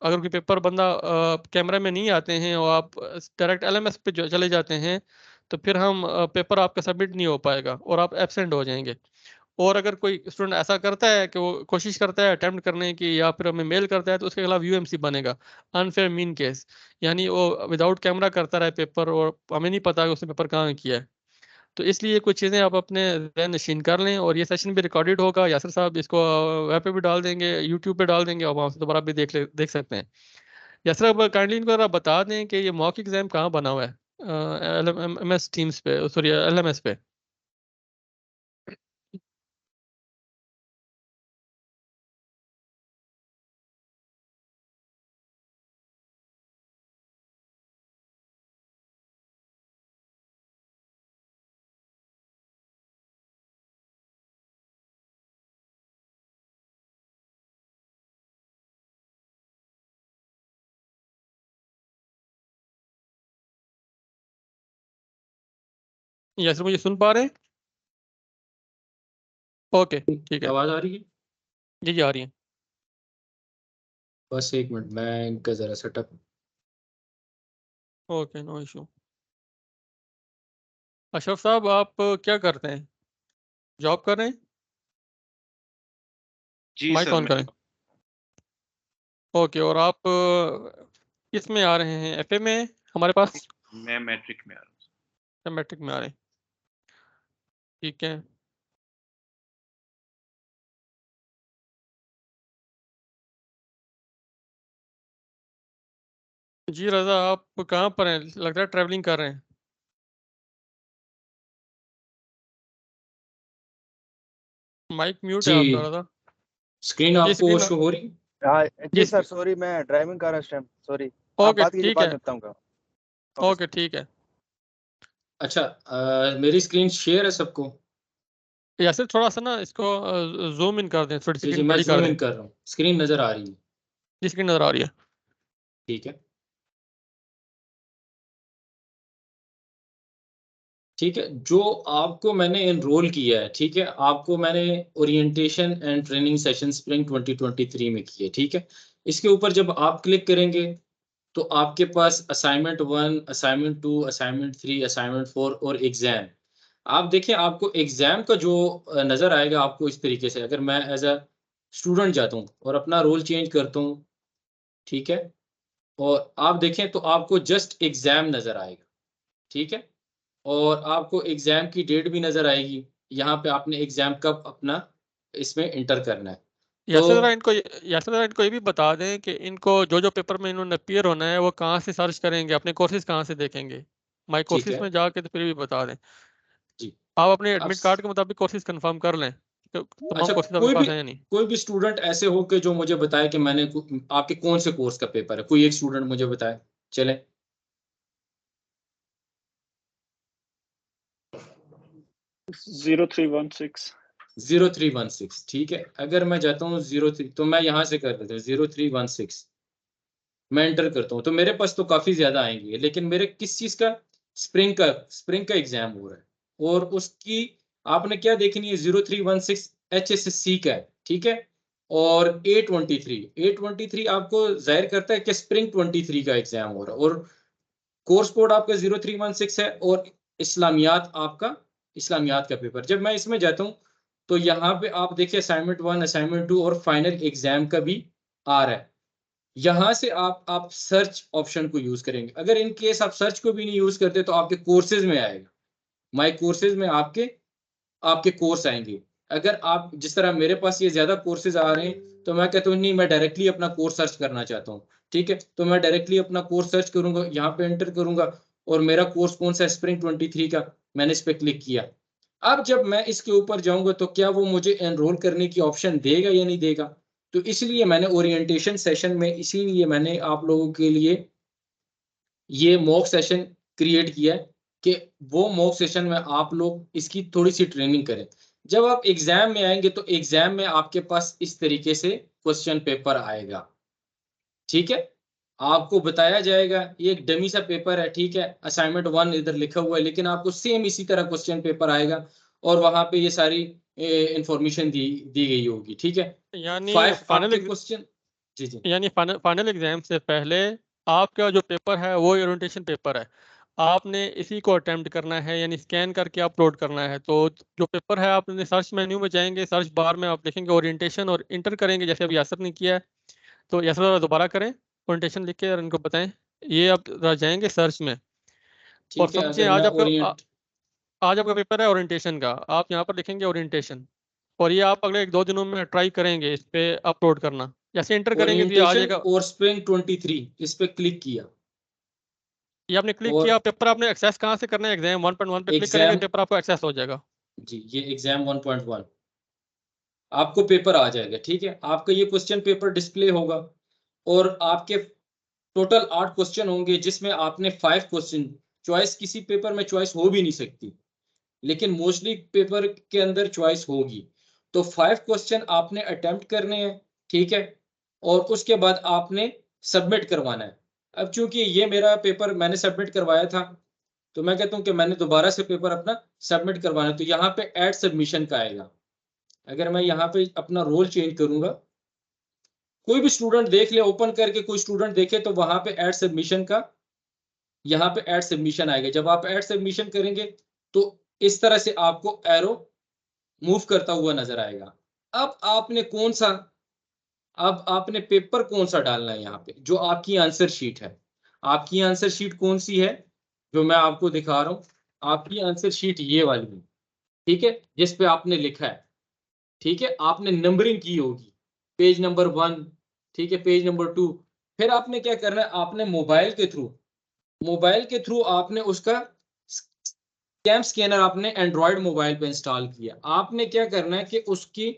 अगर कोई पेपर बंदा कैमरा में नहीं आते हैं और आप डायरेक्ट LMS पे चले जाते हैं, तो फिर हम पेपर आपका सबमिट नहीं हो पाएगा और आप एब्सेंट हो जाएंगे। और अगर कोई स्टूडेंट ऐसा करता है कि वो कोशिश करता है अटेम्प्ट करने की या फिर हमें मेल करता है, तो उसके खिलाफ UMC बनेगा, अनफेयर मीन केस। यानी वो विदाउट कैमरा करता रहे पेपर और हमें नहीं पता कि उसने पेपर कहाँ किया है। तो इसलिए कुछ चीज़ें आप अपने ज़हन नशीन कर लें। और ये सेशन भी रिकॉर्डेड होगा, यासिर साहब इसको वेब पे भी डाल देंगे, यूट्यूब पे डाल देंगे, और वहाँ से दोबारा भी देख सकते हैं। यासिर साहब काइंडली इनको जरा बता दें कि ये मॉक एग्जाम कहाँ बना हुआ है, MS टीम्स पे, सॉरी LMS पे। यासिर मुझे सुन पा रहे हैं? ओके ठीक है, आवाज आ रही है? जी जी आ रही है। बस एक मिनट, मैं इनका जरा setup. Okay, no issue. Ashraf साहब आप क्या करते हैं, जॉब कर रहे हैं? जी माइक सर, ऑन करें। ओके, और आप किस में आ रहे हैं, FA में हमारे पास? मैं मैट्रिक में आ रहा हूँ। मैट्रिक में आ रहे हैं, ठीक है। जी रजा, आप कहाँ पर हैं? लगता है ट्रैवलिंग कर रहे हैं। माइक म्यूट है जी, आपका रजा। स्क्रीन जी आपको स्क्रीन, शो हो रही? हाँ जी जी सर, सॉरी मैं ड्राइविंग कर रहा हूँ इस टाइम, सॉरी। आप ओके बात कीजिए, ठीक बाद है, में बताऊंगा। ओके ओके ठीक है। अच्छा, मेरी स्क्रीन शेयर है सबको? यासिर थोड़ा सा ना इसको जूम इन कर दें, थोड़ी जी जी, स्क्रीन मैं बड़ी कर जूम दें। इन कर रहा हूँ, स्क्रीन नजर आ रही है? जी स्क्रीन नजर आ रही है। ठीक है, ठीक है। जो आपको मैंने एनरोल किया है, ठीक है, आपको मैंने orientation and training session spring 2023 में किया है, ठीक है। इसके ऊपर जब आप क्लिक करेंगे तो आपके पास असाइनमेंट 1, असाइनमेंट 2, असाइनमेंट 3, असाइनमेंट 4 और एग्जाम। आप देखिए, आपको एग्जाम का जो नजर आएगा आपको इस तरीके से। अगर मैं एज अ स्टूडेंट जाता हूँ और अपना रोल चेंज करता हूँ, ठीक है, और आप देखें तो आपको जस्ट एग्जाम नजर आएगा, ठीक है। और आपको एग्जाम की डेट भी नजर आएगी, यहाँ पे आपने एग्जाम कब अपना इसमें इंटर करना है। तो यासिर जरा इनको ये भी बता दें कि इनको जो जो पेपर में इन्होंने अपीयर होना है वो कहाँ से सर्च करेंगे, अपने कोर्सेज कहाँ से देखेंगे। माई ठीक कोर्सेज है में जाके तो फिर भी बता दें। जी। आप अपने अब एडमिट कार्ड के मुताबिक कोर्सेज कंफर्म कर लें, तो तमाम अच्छा, कोर्सेज आपके पास हैं या नहीं। कोई भी स्टूडेंट ऐसे हो कि जो मुझे बताए कि मैंने आपके कौन से कोर्स का पेपर है, कोई एक स्टूडेंट मुझे बताए चले। 0316। 0316, ठीक है। अगर मैं जाता हूँ 03, तो मैं यहाँ से कर देता हूँ 0316, मैं एंटर करता हूँ तो मेरे पास तो काफी ज्यादा आएंगे, लेकिन मेरे किस चीज का, स्प्रिंग का एग्जाम हो रहा है। और उसकी आपने क्या देखनी है, 0316 HSSC का है, ठीक है। और A23 आपको जाहिर करता है कि स्प्रिंग 23 का एग्जाम हो रहा है। और कोर्स कोड आपका 0316 है, और इस्लामियात आपका, इस्लामियात का पेपर। जब मैं इसमें जाता हूँ तो यहाँ पे आप देखिए असाइनमेंट 1, असाइनमेंट 2 और फाइनल एग्जाम का भी आ रहा है। यहाँ से आप सर्च ऑप्शन को यूज करेंगे। अगर इन केस आप सर्च को भी नहीं यूज करते तो आपके कोर्सेज में आएगा, माई कोर्सेज में आपके कोर्स आएंगे। अगर आप जिस तरह मेरे पास ये ज्यादा कोर्सेज आ रहे हैं तो मैं कहता हूँ नहीं, मैं डायरेक्टली अपना कोर्स सर्च करना चाहता हूँ, ठीक है, तो मैं डायरेक्टली अपना कोर्स सर्च करूंगा, यहाँ पे एंटर करूंगा और मेरा कोर्स कौन सा, स्प्रिंग 23 का, मैंने इस पे क्लिक किया। अब जब मैं इसके ऊपर जाऊंगा तो क्या वो मुझे एनरोल करने की ऑप्शन देगा या नहीं देगा? तो इसलिए मैंने ओरिएंटेशन सेशन में, इसीलिए मैंने आप लोगों के लिए ये मॉक सेशन क्रिएट किया है कि वो मॉक सेशन में आप लोग इसकी थोड़ी सी ट्रेनिंग करें। जब आप एग्जाम में आएंगे तो एग्जाम में आपके पास इस तरीके से क्वेश्चन पेपर आएगा, ठीक है, आपको बताया जाएगा, ये एक डमी सा पेपर है, ठीक है, असाइनमेंट 1 इधर लिखा हुआ है, लेकिन आपको सेम इसी तरह क्वेश्चन पेपर आएगा और वहां पे ये सारी इंफॉर्मेशन दी गई होगी, ठीक है। यानी 5 फाइनल आपके क्वेश्चन, जी यानी फाइनल एग्जाम से पहले आपका जो पेपर है वो ओरिएंटेशन पेपर है, आपने इसी को अटेम्प्ट करना है, यानी स्कैन करके अपलोड करना है। तो जो पेपर है आपने सर्च मेन्यू में जाएंगे, सर्च बार में आप लिखेंगे ओरिएंटेशन और इंटर करेंगे, जैसे अभी यासर ने किया है। तो यासर दोबारा करें, ओरिएंटेशन लिख के और इनको बताएं, ये आप जाएंगे सर्च में और ठीक है। समझिए अगर मैं आज आपका पेपर है ओरिएंटेशन का, आप यहाँ पर लिखेंगे ओरिएंटेशन और ये आप अगले 1-2 दिनों में ट्राई करेंगे इस पे अपलोड करना। जैसे इंटर करेंगे तो ये आ ओरिएंटेशन जाएगा, और स्प्रिंग 23 इस पे क्लिक किया ये आपने क्लिक और किया, पेपर आपने एक्सेस कहाँ से करना है, एग्जाम 1.1 पे क्लिक करेंगे एग्जाम, पेपर आपको एक्सेस हो जाएगा। जी ये एग्जाम 1.1 आपको पेपर आ जाएगा, ठीक है, आपका ये क्वेश्चन पेपर डिस्प्ले होगा और आपके टोटल 8 क्वेश्चन होंगे जिसमें आपने 5 क्वेश्चन, चॉइस किसी पेपर में चॉइस हो भी नहीं सकती, लेकिन मोस्टली पेपर के अंदर चॉइस होगी। तो 5 क्वेश्चन आपने अटेम्प्ट करने हैं, ठीक है, और उसके बाद आपने सबमिट करवाना है। अब चूंकि ये मेरा पेपर मैंने सबमिट करवाया था तो मैं कहता हूं कि मैंने दोबारा से पेपर अपना सबमिट करवाना है, तो यहाँ पे ऐड सबमिशन का आएगा। अगर मैं यहाँ पे अपना रोल चेंज करूंगा, कोई भी स्टूडेंट देख ले, ओपन करके कोई स्टूडेंट देखे तो वहां पे ऐड सबमिशन का, यहाँ पे ऐड सबमिशन आएगा। जब आप ऐड सबमिशन करेंगे तो इस तरह से आपको एरो मूव करता हुआ नजर आएगा। अब आपने कौन सा, अब आपने पेपर कौन सा डालना है, यहाँ पे जो आपकी आंसर शीट है, आपकी आंसर शीट कौन सी है, जो मैं आपको दिखा रहा हूँ, आपकी आंसर शीट ये वाली है, ठीक है, जिस पे आपने लिखा है, ठीक है, आपने नंबरिंग की होगी, पेज नंबर 1, ठीक है, पेज नंबर 2, फिर आपने क्या करना है, आपने मोबाइल के थ्रू आपने उसका कैम स्कैनर आपने एंड्रॉयड मोबाइल पे इंस्टॉल किया। आपने क्या करना है कि उसकी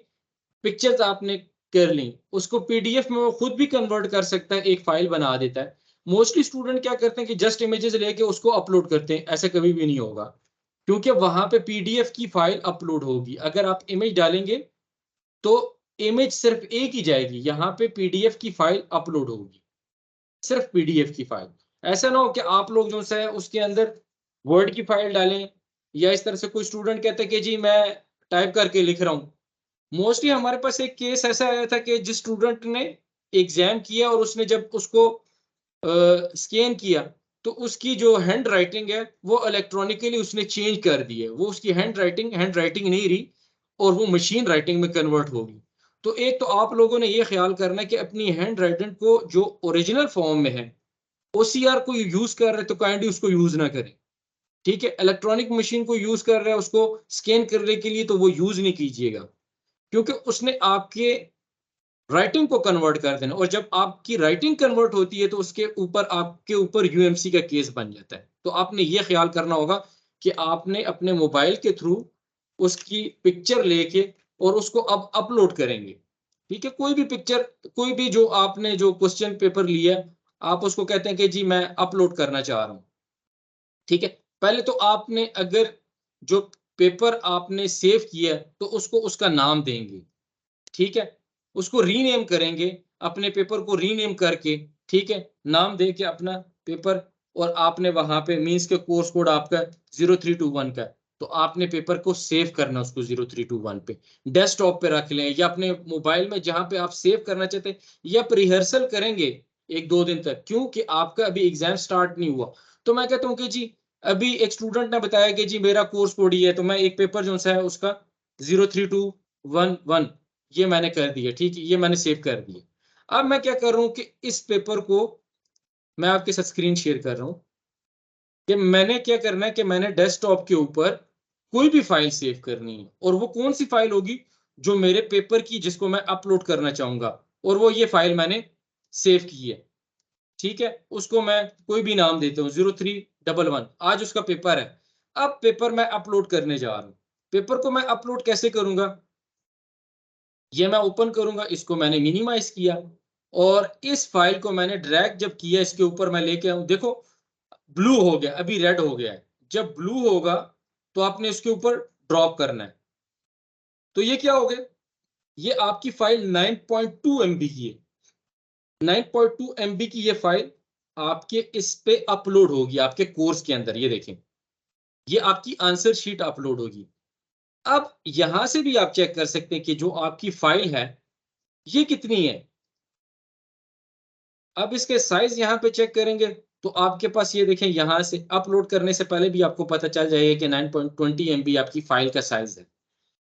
पिक्चर्स आपने कर ली, उसको पीडीएफ में वो खुद भी कन्वर्ट कर सकता है, एक फाइल बना देता है। मोस्टली स्टूडेंट क्या करते हैं कि जस्ट इमेजेस लेके उसको अपलोड करते हैं, ऐसा कभी भी नहीं होगा, क्योंकि वहां पे पीडीएफ की फाइल अपलोड होगी। अगर आप इमेज डालेंगे तो इमेज सिर्फ एक ही जाएगी, यहाँ पे पीडीएफ की फाइल अपलोड होगी, सिर्फ पीडीएफ की फाइल। ऐसा ना हो कि आप लोग जो है उसके अंदर वर्ड की फाइल डालें, या इस तरह से कोई स्टूडेंट कहता है कि जी मैं टाइप करके लिख रहा हूँ। मोस्टली हमारे पास एक केस ऐसा आया था कि जिस स्टूडेंट ने एग्जाम किया और उसने जब उसको स्कैन किया तो उसकी जो हैंड राइटिंग है वो इलेक्ट्रॉनिकली उसने चेंज कर दी है, वो उसकी हैंड राइटिंग नहीं रही और वो मशीन राइटिंग में कन्वर्ट होगी। तो एक तो आप लोगों ने ये ख्याल करना है कि अपनी हैंड राइटिंग को जो ओरिजिनल फॉर्म में है, ओसीआर को यूज कर रहे तो काइंडली उसको यूज ना करें, ठीक है, इलेक्ट्रॉनिक मशीन को यूज कर रहे हैं उसको स्कैन करने के लिए तो वो यूज नहीं कीजिएगा, क्योंकि उसने आपके राइटिंग को कन्वर्ट कर देना, और जब आपकी राइटिंग कन्वर्ट होती है तो उसके ऊपर आपके ऊपर यूएमसी का केस बन जाता है। तो आपने ये ख्याल करना होगा कि आपने अपने मोबाइल के थ्रू उसकी पिक्चर लेके और उसको अब अपलोड करेंगे, ठीक है, कोई भी पिक्चर, कोई भी जो आपने जो क्वेश्चन पेपर लिया आप उसको कहते हैं कि जी मैं अपलोड करना चाह रहा हूँ, ठीक है। पहले तो आपने अगर जो पेपर आपने सेव किया तो उसको उसका नाम देंगे, ठीक है, उसको रीनेम करेंगे, अपने पेपर को रीनेम करके, ठीक है, नाम दे के अपना पेपर, और आपने वहां पे मींस के कोर्स कोड आपका 0321 का, तो आपने पेपर को सेव करना उसको 0321 पे, डेस्कटॉप पे रख लें या अपने मोबाइल में जहां पे आप सेव करना चाहते हैं, या रिहर्सल करेंगे 1-2 दिन तक, क्योंकि आपका अभी एग्जाम स्टार्ट नहीं हुआ। तो मैं कहता हूँ कि जी अभी एक स्टूडेंट ने बताया कि जी मेरा कोर्स कोड ही है, तो मैं एक पेपर जो है उसका 03211 ये मैंने कर दिया, ठीक है, ये मैंने सेव कर दिया। अब मैं क्या कर रहा हूं कि इस पेपर को मैं आपके साथ स्क्रीन शेयर कर रहा हूं कि मैंने क्या करना है कि मैंने डेस्कटॉप के ऊपर कोई भी फाइल सेव करनी है, और वो कौन सी फाइल होगी जो मेरे पेपर की, जिसको मैं अपलोड करना चाहूंगा, और वो ये फाइल मैंने सेव की है। ठीक है, उसको मैं कोई भी नाम देता हूँ 0311, आज उसका पेपर है। अब पेपर मैं अपलोड करने जा रहा हूँ। पेपर को मैं अपलोड कैसे करूंगा, ये मैं ओपन करूंगा, इसको मैंने मिनिमाइज किया और इस फाइल को मैंने ड्रैग जब किया इसके ऊपर मैं लेके आऊं, देखो ब्लू हो गया, अभी रेड हो गया है। जब ब्लू होगा तो आपने इसके ऊपर ड्रॉप करना है। तो ये क्या हो गया, ये आपकी फाइल 9.2 MB की है। 9.2 MB की ये फाइल आपके इस पे अपलोड होगी आपके कोर्स के अंदर। ये देखें, ये आपकी आंसर शीट अपलोड होगी। अब यहां से भी आप चेक कर सकते हैं कि जो आपकी फाइल है ये कितनी है। अब इसके साइज यहां पे चेक करेंगे तो आपके पास ये देखें, यहां से अपलोड करने से पहले भी आपको पता चल जाएगा कि 9.20 MB आपकी फाइल का साइज है।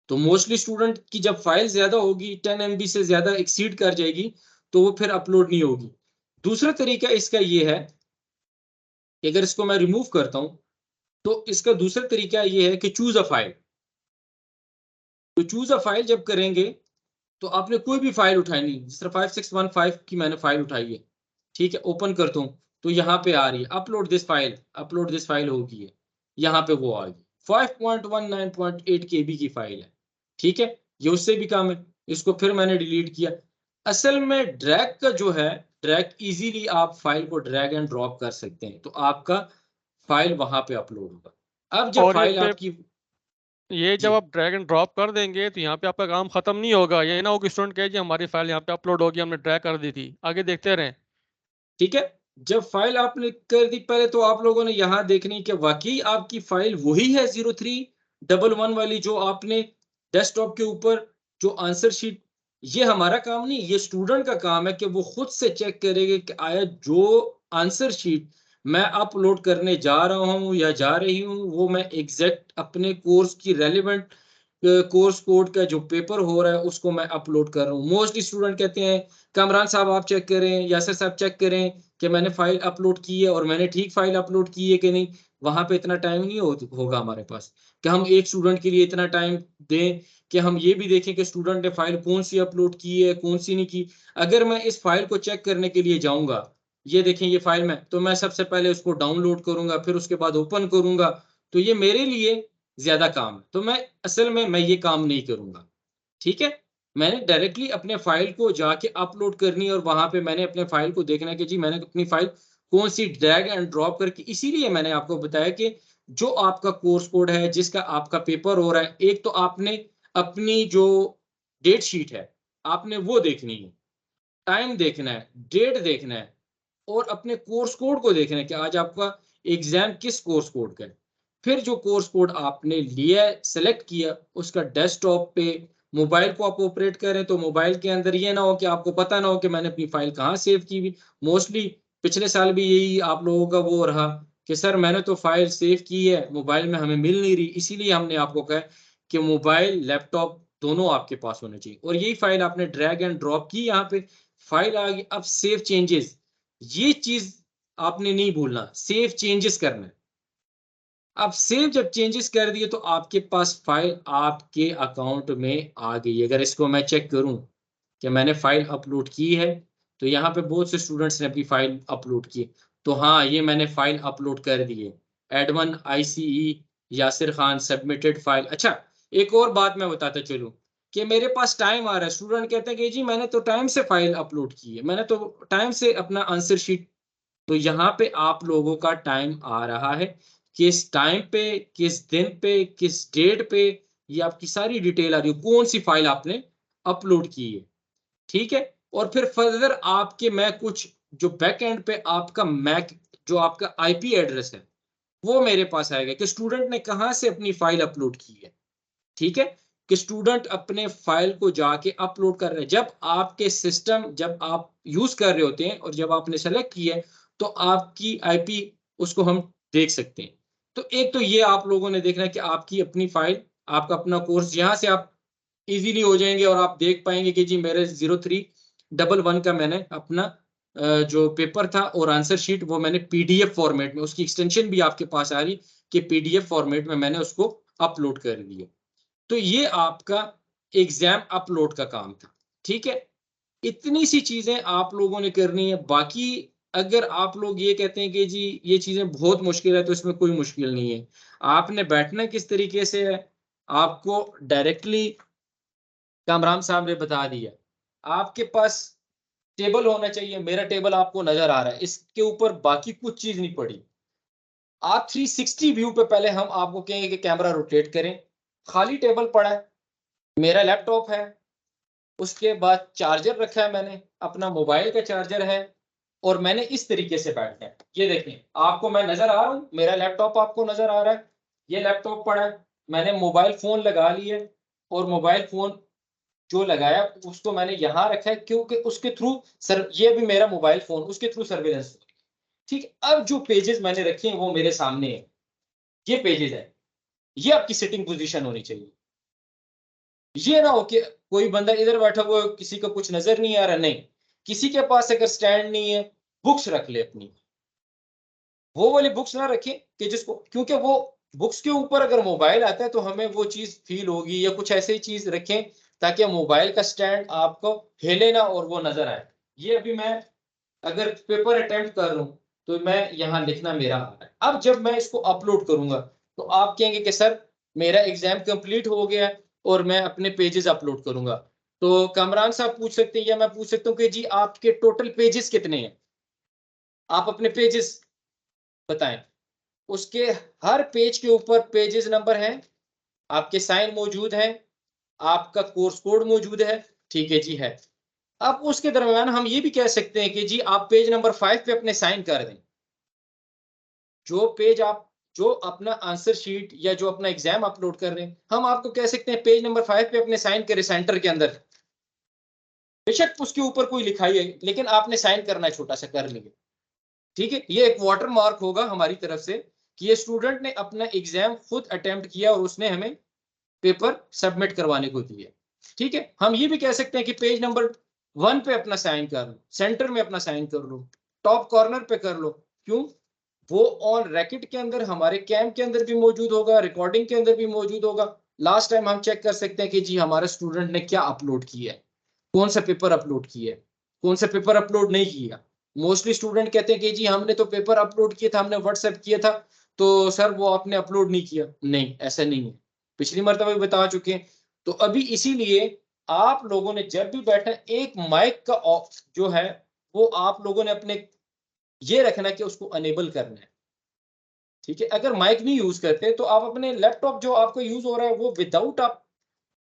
तो मोस्टली स्टूडेंट की जब फाइल ज्यादा होगी, 10 MB से ज्यादा एक्सीड कर जाएगी, तो वो फिर अपलोड नहीं होगी। दूसरा तरीका इसका ये है कि अगर इसको मैं रिमूव करता हूं तो इसका दूसरा तरीका ये है कि चूज अ फाइल। तो चूज अ फाइल जब करेंगे तो आपने कोई भी फाइल उठानी, जिस तरह 5615 की मैंने फाइल उठाई है, ठीक है, ओपन करता हूं तो यहाँ पे आ रही है upload this file, upload this file होगी है, यहाँ पे वो आ गई 5.19.8 KB की फाइल है। ठीक है, ये उससे भी कम है, इसको फिर मैंने डिलीट किया। असल में ड्रैग का जो है, ड्रैग इजीली आप फाइल को ड्रैग एंड ड्रॉप कर सकते हैं, तो आपका फाइल वहां पे अपलोड होगा। अब जब और फाइल आपकी, ये जब जी आप ड्रैग एंड ड्रॉप कर देंगे तो यहाँ पे आपका काम खत्म नहीं होगा। ये ना हो कि स्टूडेंट कहे जी हमारी फाइल यहाँ पे अपलोड होगी, हमने ड्रैग कर दी थी, आगे देखते रहें। ठीक है, जब फाइल आपने कर दी, पहले तो आप लोगों ने यहां देखनी कि वाकई आपकी फाइल वही है 0311 वाली जो आपने डेस्कटॉप के ऊपर जो आंसर शीट। ये हमारा काम नहीं, ये स्टूडेंट का काम है कि वो खुद से चेक करेगा कि आया जो आंसर शीट मैं अपलोड करने जा रहा हूं या जा रही हूं वो मैं एग्जैक्ट अपने कोर्स की रेलिवेंट कोर्स कोड का जो पेपर हो रहा है उसको मैं अपलोड कर रहा हूँ। मोस्टली स्टूडेंट कहते हैं कामरान साहब आप चेक करें, यासर साहब चेक करें कि मैंने फाइल अपलोड की है और मैंने ठीक फाइल अपलोड की है कि नहीं। वहां पे इतना टाइम नहीं होगा हमारे पास कि हम एक स्टूडेंट के लिए इतना टाइम दें कि हम ये भी देखें कि स्टूडेंट ने फाइल कौन सी अपलोड की है कौन सी नहीं की। अगर मैं इस फाइल को चेक करने के लिए जाऊंगा, ये देखें ये फाइल में, तो मैं सबसे पहले उसको डाउनलोड करूंगा, फिर उसके बाद ओपन करूंगा, तो ये मेरे लिए ज्यादा काम है। तो मैं असल में मैं ये काम नहीं करूंगा। ठीक है, मैंने डायरेक्टली अपने फाइल को जाके अपलोड करनी है और वहां पे मैंने अपने फाइल को देखना है कि जी मैंने अपनी फाइल कौन सी ड्रैग एंड ड्रॉप करके। इसीलिए मैंने आपको बताया कि जो आपका कोर्स कोड है जिसका आपका पेपर हो रहा है, एक तो आपने अपनी जो डेट शीट है आपने वो देखनी है, टाइम देखना है, डेट देखना है, और अपने कोर्स कोड को देखना है कि आज आपका एग्जाम किस कोर्स कोड का है। फिर जो कोर्स कोड आपने लिया सेलेक्ट किया उसका डेस्कटॉप पे मोबाइल को आप ऑपरेट करें, तो मोबाइल के अंदर ये ना हो कि आपको पता ना हो कि मैंने अपनी फाइल कहाँ सेव की हुई। मोस्टली पिछले साल भी यही आप लोगों का वो रहा कि सर मैंने तो फाइल सेव की है मोबाइल में हमें मिल नहीं रही, इसीलिए हमने आपको कहा कि मोबाइल लैपटॉप दोनों आपके पास होने चाहिए। और यही फाइल आपने ड्रैग एंड ड्रॉप की, यहाँ पे फाइल आ गई। अब सेव चेंजेस, ये चीज आपने नहीं भूलना, सेव चेंजेस करना है। अब सेव जब चेंजेस कर दिए तो आपके पास फाइल आपके अकाउंट में आ गई। अगर इसको मैं चेक करूं कि मैंने फाइल अपलोड की है, तो यहाँ पे बहुत से स्टूडेंट्स ने अपनी फाइल अपलोड की, तो हाँ ये मैंने फाइल अपलोड कर दी है। Edmund ICE Yasir Khan submitted file. अच्छा, एक और बात मैं बताता चलूं कि मेरे पास टाइम आ रहा है, स्टूडेंट कहते हैं कि जी मैंने तो टाइम से फाइल अपलोड की है, मैंने तो टाइम से अपना आंसर शीट। तो यहाँ पे आप लोगों का टाइम आ रहा है, किस टाइम पे, किस दिन पे, किस डेट पे, ये आपकी सारी डिटेल आ रही है, कौन सी फाइल आपने अपलोड की है। ठीक है, और फिर फर्दर आपके मैं कुछ जो बैक एंड पे आपका मैक जो आपका IP एड्रेस है वो मेरे पास आएगा कि स्टूडेंट ने कहाँ से अपनी फाइल अपलोड की है। ठीक है, कि स्टूडेंट अपने फाइल को जाके अपलोड कर रहे हैं। जब आपके सिस्टम जब आप यूज कर रहे होते हैं और जब आपने सेलेक्ट किया है तो आपकी IP उसको हम देख सकते हैं। तो एक तो ये आप लोगों ने देखना है कि आपकी अपनी फाइल, आपका अपना कोर्स, यहाँ से आप इजीली हो जाएंगे और आप देख पाएंगे कि जी मेरे 111 का मैंने अपना जो पेपर था और आंसर शीट वो मैंने पीडीएफ फॉर्मेट में, उसकी एक्सटेंशन भी आपके पास आ रही कि पीडीएफ फॉर्मेट में मैंने उसको अपलोड कर दिया। तो ये आपका एग्जाम अपलोड का काम था। ठीक है, इतनी सी चीजें आप लोगों ने करनी है। बाकी अगर आप लोग ये कहते हैं कि जी ये चीजें बहुत मुश्किल है, तो इसमें कोई मुश्किल नहीं है। आपने बैठना किस तरीके से है, आपको डायरेक्टली कामरान साहब ने बता दिया। आपके पास टेबल होना चाहिए, मेरा टेबल आपको नजर आ रहा है, इसके ऊपर बाकी कुछ चीज नहीं पड़ी। आप 360 व्यू पे पहले हम आपको कहेंगे कि कैमरा रोटेट करें, खाली टेबल पड़ा है, मेरा लैपटॉप है, उसके बाद चार्जर रखा है, मैंने अपना मोबाइल का चार्जर है, और मैंने इस तरीके से बैठना है। ये देखें, आपको मैं नजर आ रहा हूं, मेरा लैपटॉप आपको नजर आ रहा है, ये लैपटॉप पड़ा है, मैंने मोबाइल फोन लगा लिया, और मोबाइल फोन जो लगाया उसको मैंने यहाँ रखा है, क्योंकि उसके थ्रू सर ये भी मेरा मोबाइल फोन, उसके थ्रू सर्वेलेंस। ठीक, अब जो पेजेस मैंने रखे हैं वो मेरे सामने है, ये पेजेस है, ये आपकी सिटिंग पोजीशन होनी चाहिए। ये ना हो कि कोई बंदा इधर बैठा हुआ, किसी को कुछ नजर नहीं आ रहा, नहीं, किसी के पास अगर स्टैंड नहीं है, बुक्स रख ले अपनी, वो वाली बुक्स ना रखें कि जिसको, क्योंकि वो बुक्स के ऊपर अगर मोबाइल आता है तो हमें वो चीज फील होगी, या कुछ ऐसी चीज रखें ताकि मोबाइल का स्टैंड आपको हिले ना और वो नजर आए। ये अभी मैं अगर पेपर अटेम्प्ट कर रहा हूं तो मैं यहाँ लिखना मेरा आ रहा है। अब जब मैं इसको अपलोड करूंगा तो आप कहेंगे कि सर मेरा एग्जाम कंप्लीट हो गया और मैं अपने पेजेस अपलोड करूंगा। तो कामरान साहब पूछ सकते हैं, या मैं पूछ सकता हूँ कि जी आपके टोटल पेजेस कितने हैं, आप अपने पेजेस बताएं। उसके हर पेज के ऊपर पेजेस नंबर है, आपके साइन मौजूद है, आपका कोर्स कोड मौजूद है, ठीक है जी है। अब उसके दरमियान हम ये भी कह सकते हैं कि जी आप पेज नंबर 5 पे अपने साइन कर दें। जो पेज आप जो अपना आंसर शीट या जो अपना एग्जाम अपलोड कर रहे हैं, हम आपको कह सकते हैं पेज नंबर 5 पे अपने साइन करें सेंटर के अंदर। बेशक उसके ऊपर कोई लिखाई है, लेकिन आपने साइन करना है, छोटा सा कर लेंगे। ठीक है, ये एक वाटर मार्क होगा हमारी तरफ से कि ये स्टूडेंट ने अपना एग्जाम खुद अटेम्प्ट किया और उसने हमें पेपर सबमिट करवाने को दिया। ठीक है, हम ये भी कह सकते हैं कि पेज नंबर 1 पे अपना साइन कर लो, सेंटर में अपना साइन कर लो, टॉप कॉर्नर पे कर लो। क्यों, वो ऑन रैकेट के अंदर, हमारे कैंप के अंदर भी मौजूद होगा, रिकॉर्डिंग के अंदर भी मौजूद होगा। लास्ट टाइम हम चेक कर सकते हैं कि जी हमारे स्टूडेंट ने क्या अपलोड किया है, कौन सा पेपर अपलोड किया है, कौन सा पेपर अपलोड नहीं किया। मोस्टली स्टूडेंट कहते हैं कि जी हमने तो पेपर अपलोड किया था, हमने व्हाट्सएप किया था, तो सर वो आपने अपलोड नहीं किया। नहीं, ऐसा नहीं है, पिछली मरतबा भी बता चुके हैं। तो अभी इसीलिए आप लोगों ने जब भी बैठा, एक माइक का जो है वो आप लोगों ने अपने ये रखना कि उसको अनेबल करना है। ठीक है, अगर माइक नहीं यूज करते तो आप अपने लैपटॉप जो आपको यूज हो रहा है वो विदाउट आप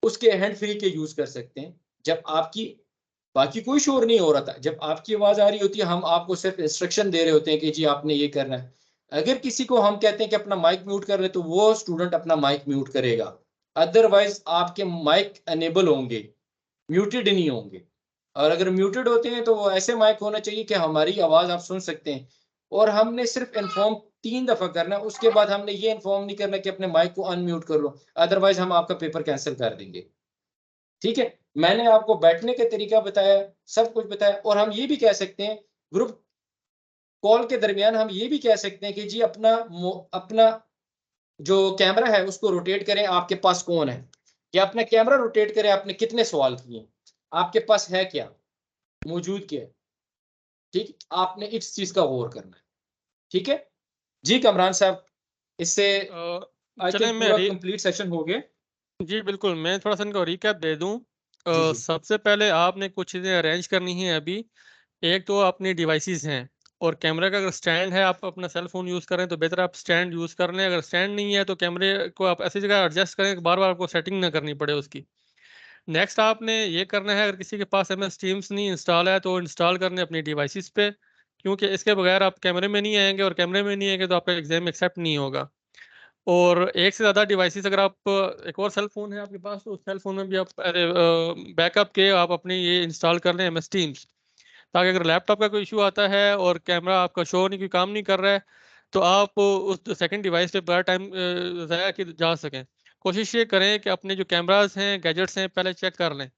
उसके हैंड फ्री के यूज कर सकते हैं। जब आपकी बाकी कोई शोर नहीं हो रहा था, जब आपकी आवाज आ रही होती है, हम आपको सिर्फ इंस्ट्रक्शन दे रहे होते हैं कि जी आपने ये करना है। अगर किसी को हम कहते हैं कि अपना माइक म्यूट कर ले तो वो स्टूडेंट अपना माइक म्यूट करेगा, अदरवाइज आपके माइक अनेबल होंगे, म्यूटेड नहीं होंगे। और अगर म्यूटेड होते हैं तो वो ऐसे माइक होना चाहिए कि हमारी आवाज आप सुन सकते हैं। और हमने सिर्फ इन्फॉर्म 3 दफा करना है, उसके बाद हमने ये इन्फॉर्म नहीं करना कि अपने माइक को अनम्यूट कर लो, अदरवाइज हम आपका पेपर कैंसिल कर देंगे। ठीक है, मैंने आपको बैठने का तरीका बताया, सब कुछ बताया। और हम ये भी कह सकते हैं ग्रुप कॉल के दरमियान हम ये भी कह सकते हैं कि जी अपना अपना जो कैमरा है उसको रोटेट करें, आपके पास कौन है, या अपना कैमरा रोटेट करें, आपने कितने सवाल किए, आपके पास है क्या, मौजूद क्या है। ठीक, आपने इस चीज का गौर करना है। ठीक है जी कमरान साहब, इससे आई चलें थिंक मैं पूरा कंप्लीट सेशन हो गया। जी बिल्कुल, मैं थोड़ा सा इनको रिकैप दे दूं। जी। सबसे पहले आपने कुछ चीज़ें अरेंज करनी है अभी। एक तो अपनी डिवाइसेस हैं, और कैमरे का अगर स्टैंड है, आप अपना सेल फोन यूज़ करें तो बेहतर आप स्टैंड यूज़ कर लें। अगर स्टैंड नहीं है तो कैमरे को आप ऐसी जगह एडजस्ट करें कि बार बार आपको सेटिंग ना करनी पड़े उसकी। नेक्स्ट आपने ये करना है, अगर किसी के पास MS Teams नहीं इंस्टॉल है तो इंस्टॉल करने अपनी डिवाइसेस पे, क्योंकि इसके बगैर आप कैमरे में नहीं आएंगे, और कैमरे में नहीं आएंगे तो आपका एग्जाम एक्सेप्ट नहीं होगा। और एक से ज़्यादा डिवाइसेस अगर आप, एक और सेल फोन है आपके पास, तो उस सेल फोन में भी आप बैकअप के आप अपने ये इंस्टॉल कर लें MS Teams, ताकि अगर लैपटॉप का कोई इशू आता है और कैमरा आपका शो नहीं, कोई काम नहीं कर रहा है, तो आप उस सेकंड डिवाइस पे बड़ा टाइम ज़ाया कि जा सकें। कोशिश ये करें कि अपने जो कैमरास हैं, गैजेट्स हैं, पहले चेक कर लें।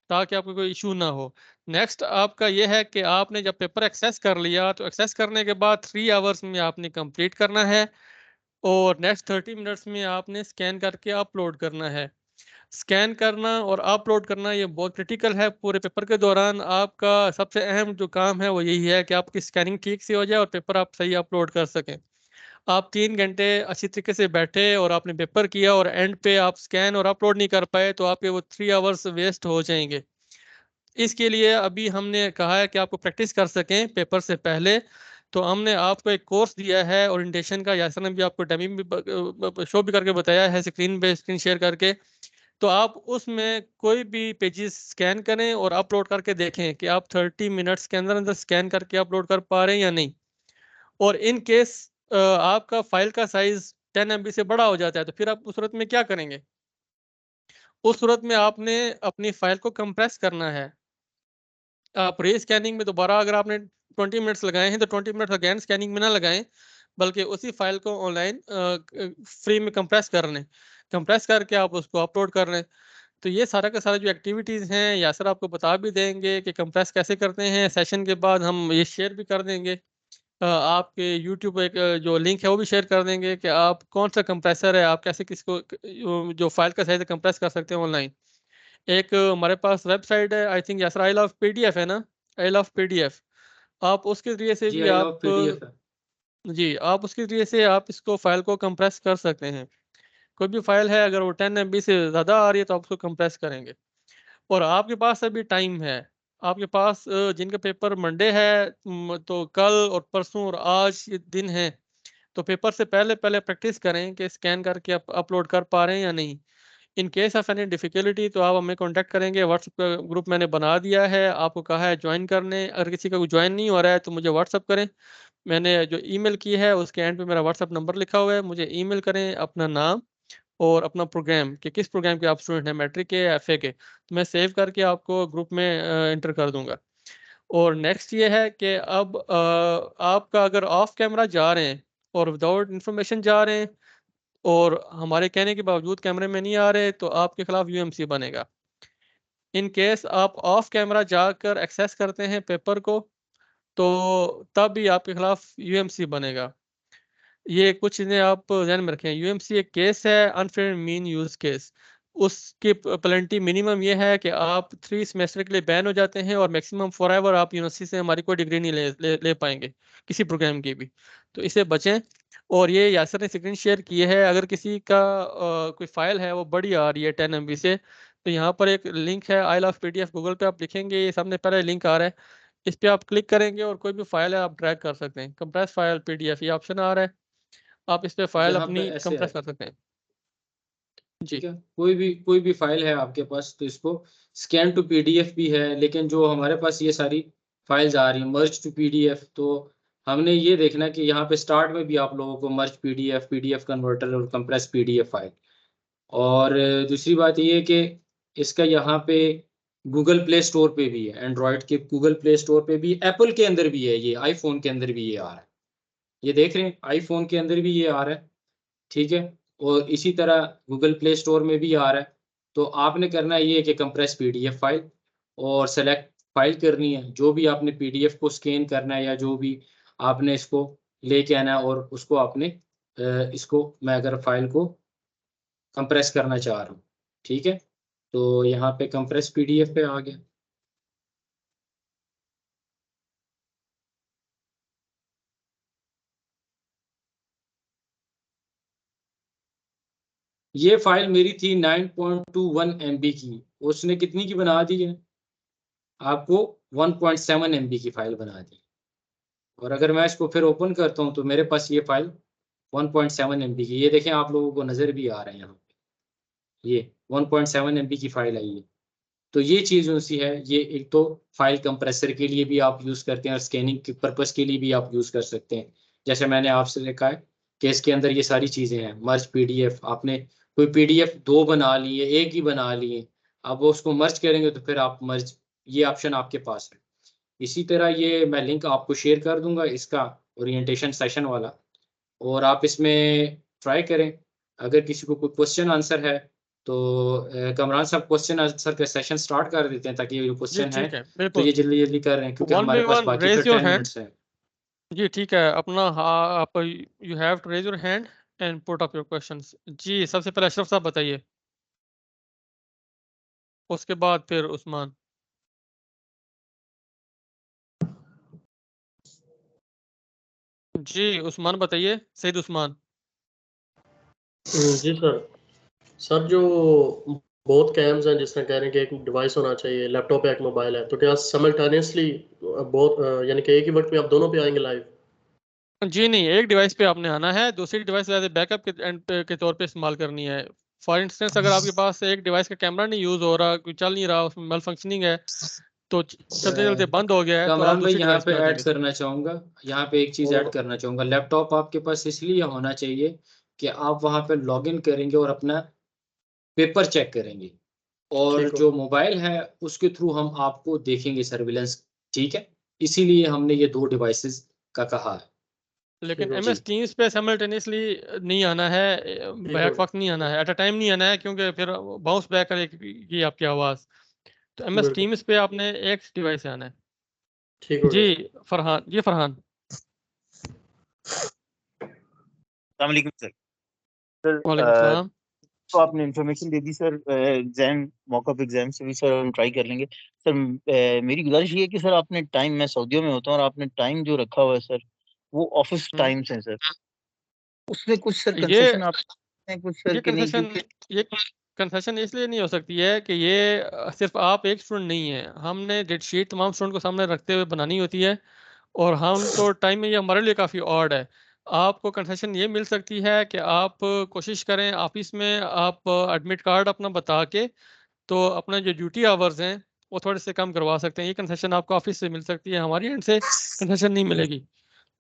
ताकि आपको कोई इशू ना हो। नेक्स्ट आपका ये है कि आपने जब पेपर एक्सेस कर लिया तो एक्सेस करने के बाद 3 आवर्स में आपने कंप्लीट करना है और नेक्स्ट 30 मिनट्स में आपने स्कैन करके अपलोड करना है। स्कैन करना और अपलोड करना ये बहुत क्रिटिकल है। पूरे पेपर के दौरान आपका सबसे अहम जो काम है वो यही है कि आपकी स्कैनिंग ठीक से हो जाए और पेपर आप सही अपलोड कर सकें। आप 3 घंटे अच्छी तरीके से बैठे और आपने पेपर किया और एंड पे आप स्कैन और अपलोड नहीं कर पाए तो आपके वो 3 आवर्स वेस्ट हो जाएंगे। इसके लिए अभी हमने कहा है कि आपको प्रैक्टिस कर सकें पेपर से पहले, तो हमने आपको एक कोर्स दिया है ओरिएंटेशन का। यासर ने भी आपको डेमो भी शो भी करके बताया है स्क्रीन पे, स्क्रीन शेयर करके। तो आप उसमें कोई भी पेजेस स्कैन करें और अपलोड करके देखें कि आप 30 मिनट्स के अंदर अंदर स्कैन करके अपलोड कर पा रहे हैं या नहीं। और इन केस आपका फाइल का साइज 10 MB से बड़ा हो जाता है तो फिर आप उस सूरत में क्या करेंगे? उस सूरत में आपने अपनी फाइल को कंप्रेस करना है। प्री स्कैनिंग में दोबारा अगर आपने 20 मिनट्स लगाए हैं तो 20 मिनट्स अगेन स्कैनिंग में ना लगाएं, बल्कि उसी फाइल को ऑनलाइन फ्री में कंप्रेस कर लें। कंप्रेस करके आप उसको अपलोड कर लें। तो ये सारा का सारा जो एक्टिविटीज़ हैं यासर आपको बता भी देंगे कि कंप्रेस कैसे करते हैं। सेशन के बाद हम ये शेयर भी कर देंगे। आपके यूट्यूब एक जो लिंक है वो भी शेयर कर देंगे कि आप कौन सा कंप्रेसर है, आप कैसे किसको जो फाइल का साइज कंप्रेस कर सकते हैं ऑनलाइन। एक हमारे पास वेबसाइट है, I think Yasir I love PDF है ना, आई लव पीडीएफ। आप उसके जरिए से जी भी आई लव आप पीडीएफ है। जी आप उसके जरिए से आप इसको फाइल को कंप्रेस कर सकते हैं। कोई भी फाइल है अगर वो 10 MB से ज़्यादा आ रही है तो आप उसको कंप्रेस करेंगे। और आपके पास अभी टाइम है। आपके पास जिनका पेपर मंडे है तो कल और परसों और आज ये दिन है, तो पेपर से पहले पहले प्रैक्टिस करें कि स्कैन करके अपलोड कर पा रहे हैं या नहीं। In case of any difficulty तो आप हमें कांटेक्ट करेंगे। व्हाट्सएप का ग्रुप मैंने बना दिया है, आपको कहा है ज्वाइन करने। अगर किसी का ज्वाइन नहीं हो रहा है तो मुझे व्हाट्सएप करें। मैंने जो ईमेल की है उसके एंड पे मेरा व्हाट्सएप नंबर लिखा हुआ है, मुझे ईमेल करें अपना नाम और अपना प्रोग्राम कि किस प्रोग्राम के आप स्टूडेंट हैं, मैट्रिक के या एफए के, तो मैं सेव करके आपको ग्रुप में एंटर कर दूंगा। और नेक्स्ट ये है कि अब आपका अगर ऑफ कैमरा जा रहे हैं और विदाउट इंफॉर्मेशन जा रहे हैं और हमारे कहने के बावजूद कैमरे में नहीं आ रहे तो आपके खिलाफ यूएमसी बनेगा। इन केस आप ऑफ कैमरा जाकर एक्सेस करते हैं पेपर को तो तब भी आपके खिलाफ यूएमसी बनेगा। ये कुछ चीज़ें आप ध्यान में रखें। यूएमसी एक केस है, अनफेयर मीन यूज केस। उसकी पेनल्टी मिनिमम ये है कि आप 3 सेमेस्टर के लिए बैन हो जाते हैं और मैक्सिमम फॉरएवर आप यूनिवर्सिटी से हमारी कोई डिग्री नहीं ले पाएंगे किसी प्रोग्राम की भी। तो इससे बचें। और ये यासर ने स्क्रीन शेयर की है, अगर किसी का कोई फाइल है वो बड़ी आ रही है 10 MB से, तो यहाँ पर एक लिंक है आई लव पीडीएफ। गूगल पे आप लिखेंगे, ये सामने पहले लिंक आ रहा है, इस पे आप क्लिक करेंगे और कोई भी फाइल है आप ड्रैग कर सकते हैं। कंप्रेस फाइल पीडीएफ ये ऑप्शन आ रहा है, आप इस पे फाइल यहाँ पे अपनी ऐसे कंप्रेस है, कर सकते हैं। जी ठीक है। कोई भी फाइल है आपके पास तो इसको स्कैन टू पीडीएफ भी है, लेकिन जो हमारे पास ये सारी फाइल्स आ रही हैं मर्ज टू पीडीएफ, तो हमने ये देखना कि यहाँ पे स्टार्ट में भी आप लोगों को मर्ज पीडीएफ, पीडीएफ कन्वर्टर और कंप्रेस पीडीएफ फाइल। और दूसरी बात ये है कि इसका यहाँ पे गूगल प्ले स्टोर पे भी है, एंड्रॉयड के गूगल प्ले स्टोर पे भी, एप्पल के अंदर भी है, ये आईफोन के अंदर भी ये आ रहा है। ये देख रहे हैं आईफोन के अंदर भी ये आ रहा है, ठीक है। और इसी तरह गूगल प्ले स्टोर में भी आ रहा है। तो आपने करना ये है कि कंप्रेस पीडीएफ फाइल और सेलेक्ट फाइल करनी है, जो भी आपने पीडीएफ को स्कैन करना है या जो भी आपने इसको लेके आना है, और उसको आपने इसको मैं अगर फाइल को कंप्रेस करना चाह रहा हूँ, ठीक है। तो यहाँ पे कंप्रेस पीडीएफ पे आ गया। ये फाइल मेरी थी 9.21 MB की, उसने कितनी की बना दी है आपको 1.7 MB की फाइल बना दी। और अगर मैं इसको फिर ओपन करता हूँ तो मेरे पास ये फाइल 1.7 MB की, ये देखें आप लोगों को नजर भी आ रहा है यहाँ पे, ये 1.7 MB की फाइल आई है। तो ये चीज़ सी है, ये एक तो फाइल कंप्रेसर के लिए भी आप यूज़ करते हैं और स्कैनिंग के पर्पज़ के लिए भी आप यूज़ कर सकते हैं। जैसे मैंने आपसे लिखा है कि इसके अंदर ये सारी चीज़ें हैं। मर्ज पीडीएफ, आपने कोई पीडीएफ 2 बना लिए, एक ही बना लिए, अब वो उसको मर्ज करेंगे तो फिर आप मर्ज, ये ऑप्शन आपके पास है। इसी तरह ये मैं लिंक आपको शेयर कर दूंगा इसका, ओरिएंटेशन सेशन वाला, और आप इसमें ट्राई करें। अगर किसी को कोई क्वेश्चन आंसर है तो कमरान साहब क्वेश्चन आंसर का सेशन स्टार्ट कर देते हैं ताकि ये जी क्वेश्चन है ठीक है, तो बिल्कुल। ये जल्दी जल्दी कर रहे हैं क्योंकि वन हमारे बाय पास वन बाकी रेज फिर योर 10 हैंड। मिनट्स है। जी ठीक है, अपना आप you have to raise your hand and put up your questions. जी सबसे पहले अशरफ साहब बताइए, उसके बाद फिर उस्मान। जी उस्मान बताइए, सईद उस्मान। जी सर। सर जो बहुत कैम्स हैं जिस तरह कह रहे हैं कि एक डिवाइस होना चाहिए, लैपटॉप है एक मोबाइल है, तो क्या समल्टेनियसली बहुत यानी कि एक ही वक्त में आप दोनों पे आएंगे लाइव? जी नहीं, एक डिवाइस पे आपने आना है, दूसरी डिवाइस एज बैकअप के तौर पे इस्तेमाल करनी है। फॉर इंस्टेंस अगर आपके पास एक डिवाइस का कैमरा नहीं यूज हो रहा, कोई चल नहीं रहा, उसमें मेल फंक्शनिंग है, तो चलते चलते बंद हो गया है, तो आप कमरान भाई दूसरी यहाँ डिवाइस पे पे आ ऐड जाएंगे। करना चाहूँगा, यहाँ पे एक चीज़ ऐड करना चाहूँगा। लैपटॉप आपके पास इसलिए होना चाहिए कि आप वहाँ पे लॉगिन करेंगे और अपना पेपर चेक करेंगे, और ठीक हो जो मोबाइल है उसके थ्रू हम आपको देखेंगे सर्विलेंस, ठीक है? इसीलिए हमने ये 2 डिवाइसेस का कहा है। लेकिन ठीक हो जी। MS टीम्स पे साइमल्टेनियसली नहीं आना है, ठीक बैक हो वक्त नहीं आना है, एट अ टाइम नहीं आना है, क्योंकि फिर बाउंस बैक करेगी आपकी आवाज़। तो MS बिल्कुल टीम्स पे आपने एक डिवाइस से आना है। ठीक हो जी गया सर। फरहान, जी फरहान। अस्सलामुअलैकुम सर। सर वालेकुम सलाम। तो आपने इन्फॉर्मेशन दे दी सर, एग्जाम मॉकअप एग्जाम से भी सर हम ट्राई कर लेंगे सर। मेरी गुजारिश ये है कि सर आपने टाइम, मैं सऊदीया में होता हूँ और आपने टाइम जो रखा हुआ है सर वो ऑफिस टाइम्स है सर, उसमें कुछ सर ये कंसेशन आप हैं कुछ सर ये कि नहीं? कंसेशन क्योंकि ये कंसेशन इसलिए नहीं हो सकती है कि ये सिर्फ आप एक स्टूडेंट नहीं है, हमने डेट शीट तमाम स्टूडेंट को सामने रखते हुए बनानी होती है, और हम तो टाइम में ये हमारे लिए काफ़ी ऑड है। आपको कंसेशन ये मिल सकती है कि आप कोशिश करें ऑफिस में आप एडमिट कार्ड अपना बता के, तो अपना जो ड्यूटी आवर्स हैं वो थोड़े से कम करवा सकते हैं। ये कंसेशन आपको ऑफिस से मिल सकती है, हमारी एंड से कंसेशन नहीं मिलेगी।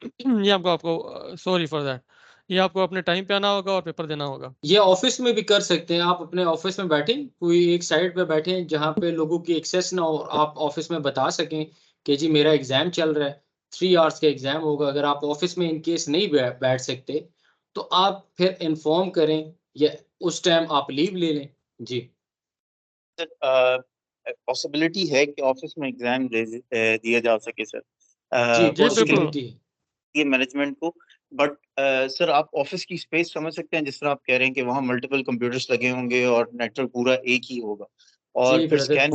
ये आपको आपको सॉरी फॉर दैट, ये आपको अपने टाइम पे आना होगा और पेपर देना होगा। ये ऑफिस में भी कर सकते हैं, आप अपने ऑफिस में बैठें, कोई एक साइड पे बैठें जहाँ पे लोगों की एक्सेस ना हो, आप ऑफिस में बता सकें कि जी मेरा एग्जाम चल रहा है, 3 आवर्स का एग्जाम होगा। अगर आप ऑफिस में इन केस नहीं बैठ सकते तो आप फिर इन्फॉर्म करें या उस टाइम आप लीव ले लें। जी सर पॉसिबिलिटी है कि ऑफिस में एग्जाम दिया जा सके सर, जी जी उसके बिल्कुल। पॉसिबिलिटी है। लिए मैनेजमेंट को। बट सर आप ऑफिस की स्पेस समझ सकते हैं, जिस तरह आप कह रहे हैं कि वहाँ मल्टीपल कंप्यूटर्स लगे होंगे और नेटवर्क पूरा एक ही होगा और जी फिर ब्रदर, स्कैन,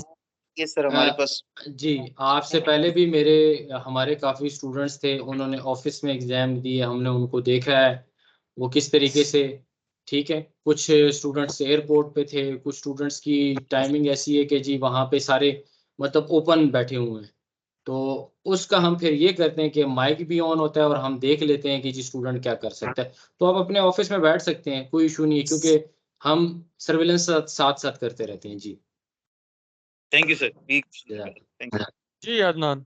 ये सर हमारे पास। जी आपसे पहले भी हमारे काफ़ी स्टूडेंट्स थे, उन्होंने ऑफिस में एग्ज़ाम दिए, हमने उनको देखा है वो किस तरीके से, ठीक है। कुछ स्टूडेंट्स एयरपोर्ट पे थे, कुछ स्टूडेंट्स की टाइमिंग ऐसी है कि जी वहाँ पे सारे मतलब ओपन बैठे हुए हैं, तो उसका हम फिर ये करते हैं कि माइक भी ऑन होता है और हम देख लेते हैं कि जी स्टूडेंट क्या कर सकता है। तो आप अपने ऑफिस में बैठ सकते हैं, कोई इशू नहीं है, क्योंकि हम सर्विलेंस साथ साथ करते रहते हैं। जी थैंक यू सर, ठीक, जज़ाक थैंक यू। जी अदनान।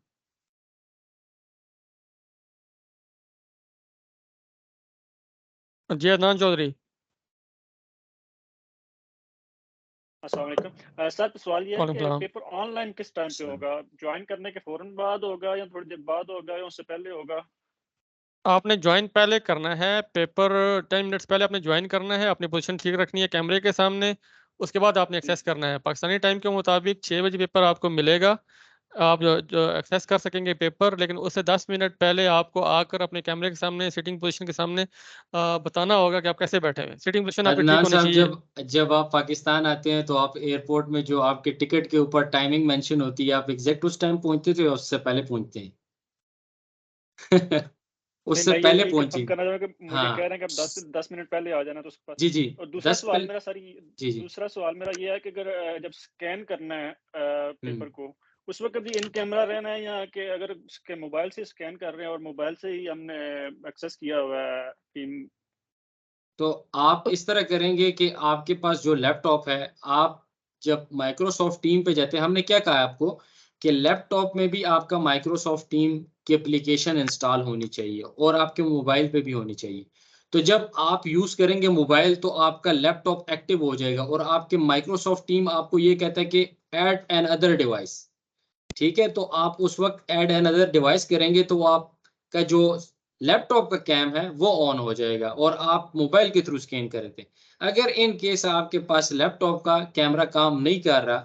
जी अदनान चौधरी। अस्सलाम वालेकुम सर। सवाल ये है वालेकुम कि सलाम। पेपर ऑनलाइन किस टाइम पे होगा? ज्वाइन करने के फौरन बाद होगा या थोड़ी देर बाद होगा या उससे पहले होगा? आपने ज्वाइन पहले करना है, पेपर 10 मिनट्स पहले आपने ज्वाइन करना है, अपनी पोजीशन ठीक रखनी है कैमरे के सामने, उसके बाद आपने एक्सेस करना है। पाकिस्तानी टाइम के मुताबिक 6 बजे पेपर आपको मिलेगा, आप जो एक्सेस कर सकेंगे पेपर, लेकिन उससे 10 मिनट पहले आपको आकर अपने कैमरे के सामने सिटिंग पोजीशन के सामने बताना होगा कि आप कैसे बैठे हुए हैं। सिटिंग पोजीशन आपकी ठीक अदनान होनी साहब, चाहिए। जब आप पाकिस्तान आते हैं तो आप एयरपोर्ट में जो आपके टिकट के ऊपर टाइमिंग मेंशन होती है, आप एग्जैक्ट उस टाइम पहुंचते थे या उससे पहले पहुंचते हैं? नहीं, उससे मैं पहले ये कंफर्म पहुंचिए। करना चाहूँगा कि मुझे कह हाँ रहे हैं कि आप 10 मिनट पहले आ जाना तो उसके पास। जी जी, और दूसरा 10 सवाल पहले। मेरा सर जी जी। दूसरा सवाल मेरा ये है कि अगर जब स्कैन करना है हम्म। पेपर को, उस वक्त भी इन कैमरा रहना है या कि अगर उसके मोबाइल से स्कैन कर रहे हैं और मोबाइल से ही हमने एक्सेस किया हुआ है टीम? तो आप इस तरह करेंगे कि आपके पास जो लैपटॉप है, आप जब माइक्रोसॉफ्ट टीम पे जाते हैं, हमने क्या कहा है आपको कि लैपटॉप में भी आपका माइक्रोसॉफ्ट टीम की एप्लीकेशन इंस्टॉल होनी चाहिए और आपके मोबाइल पे भी होनी चाहिए। तो जब आप यूज़ करेंगे मोबाइल तो आपका लैपटॉप एक्टिव हो जाएगा और आपके माइक्रोसॉफ्ट टीम आपको ये कहता है कि ऐड एन अदर डिवाइस, ठीक है? तो आप उस वक़्त ऐड एन अदर डिवाइस करेंगे तो आपका जो लैपटॉप का कैम है वो ऑन हो जाएगा और आप मोबाइल के थ्रू स्कैन कर रहे थे। अगर इन केस आपके पास लैपटॉप का कैमरा काम नहीं कर रहा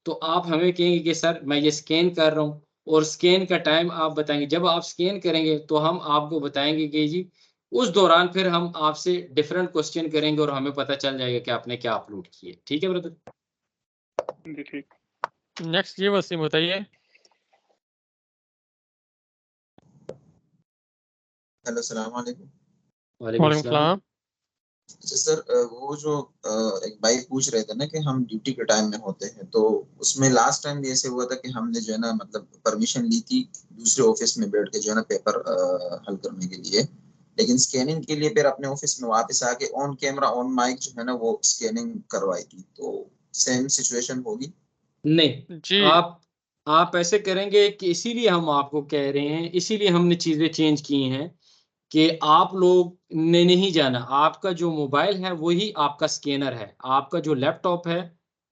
तो आप हमें कहेंगे कि सर मैं ये स्कैन कर रहा हूँ, और स्कैन का टाइम आप बताएंगे। जब आप स्कैन करेंगे तो हम आपको बताएंगे कि जी उस दौरान फिर हम आपसे डिफरेंट क्वेश्चन करेंगे और हमें पता चल जाएगा कि आपने क्या अपलोड किए। ठीक है ब्रदर? जी ठीक। नेक्स्ट ये वसीम बताइए। हेलो सलाम वालेकुम। वालेकुम वालेकुम सलाम। सलाम। अच्छा सर, वो जो एक भाई पूछ रहे थे ना कि हम ड्यूटी के टाइम में होते हैं, तो उसमें लास्ट टाइम भी ऐसे हुआ था कि हमने जो है ना मतलब परमिशन ली थी दूसरे ऑफिस में बैठ के जो है ना पेपर हल करने के लिए, लेकिन स्कैनिंग के लिए फिर अपने ऑफिस में वापस आके ऑन कैमरा ऑन माइक जो है ना वो स्कैनिंग करवाई थी। तो सेम सिचुएशन होगी? नहीं, जी आप ऐसे करेंगे कि इसीलिए हम आपको कह रहे हैं, इसीलिए हमने चीजें चेंज की हैं कि आप लोग ने नहीं जाना। आपका जो मोबाइल है वही आपका स्कैनर है, आपका जो लैपटॉप है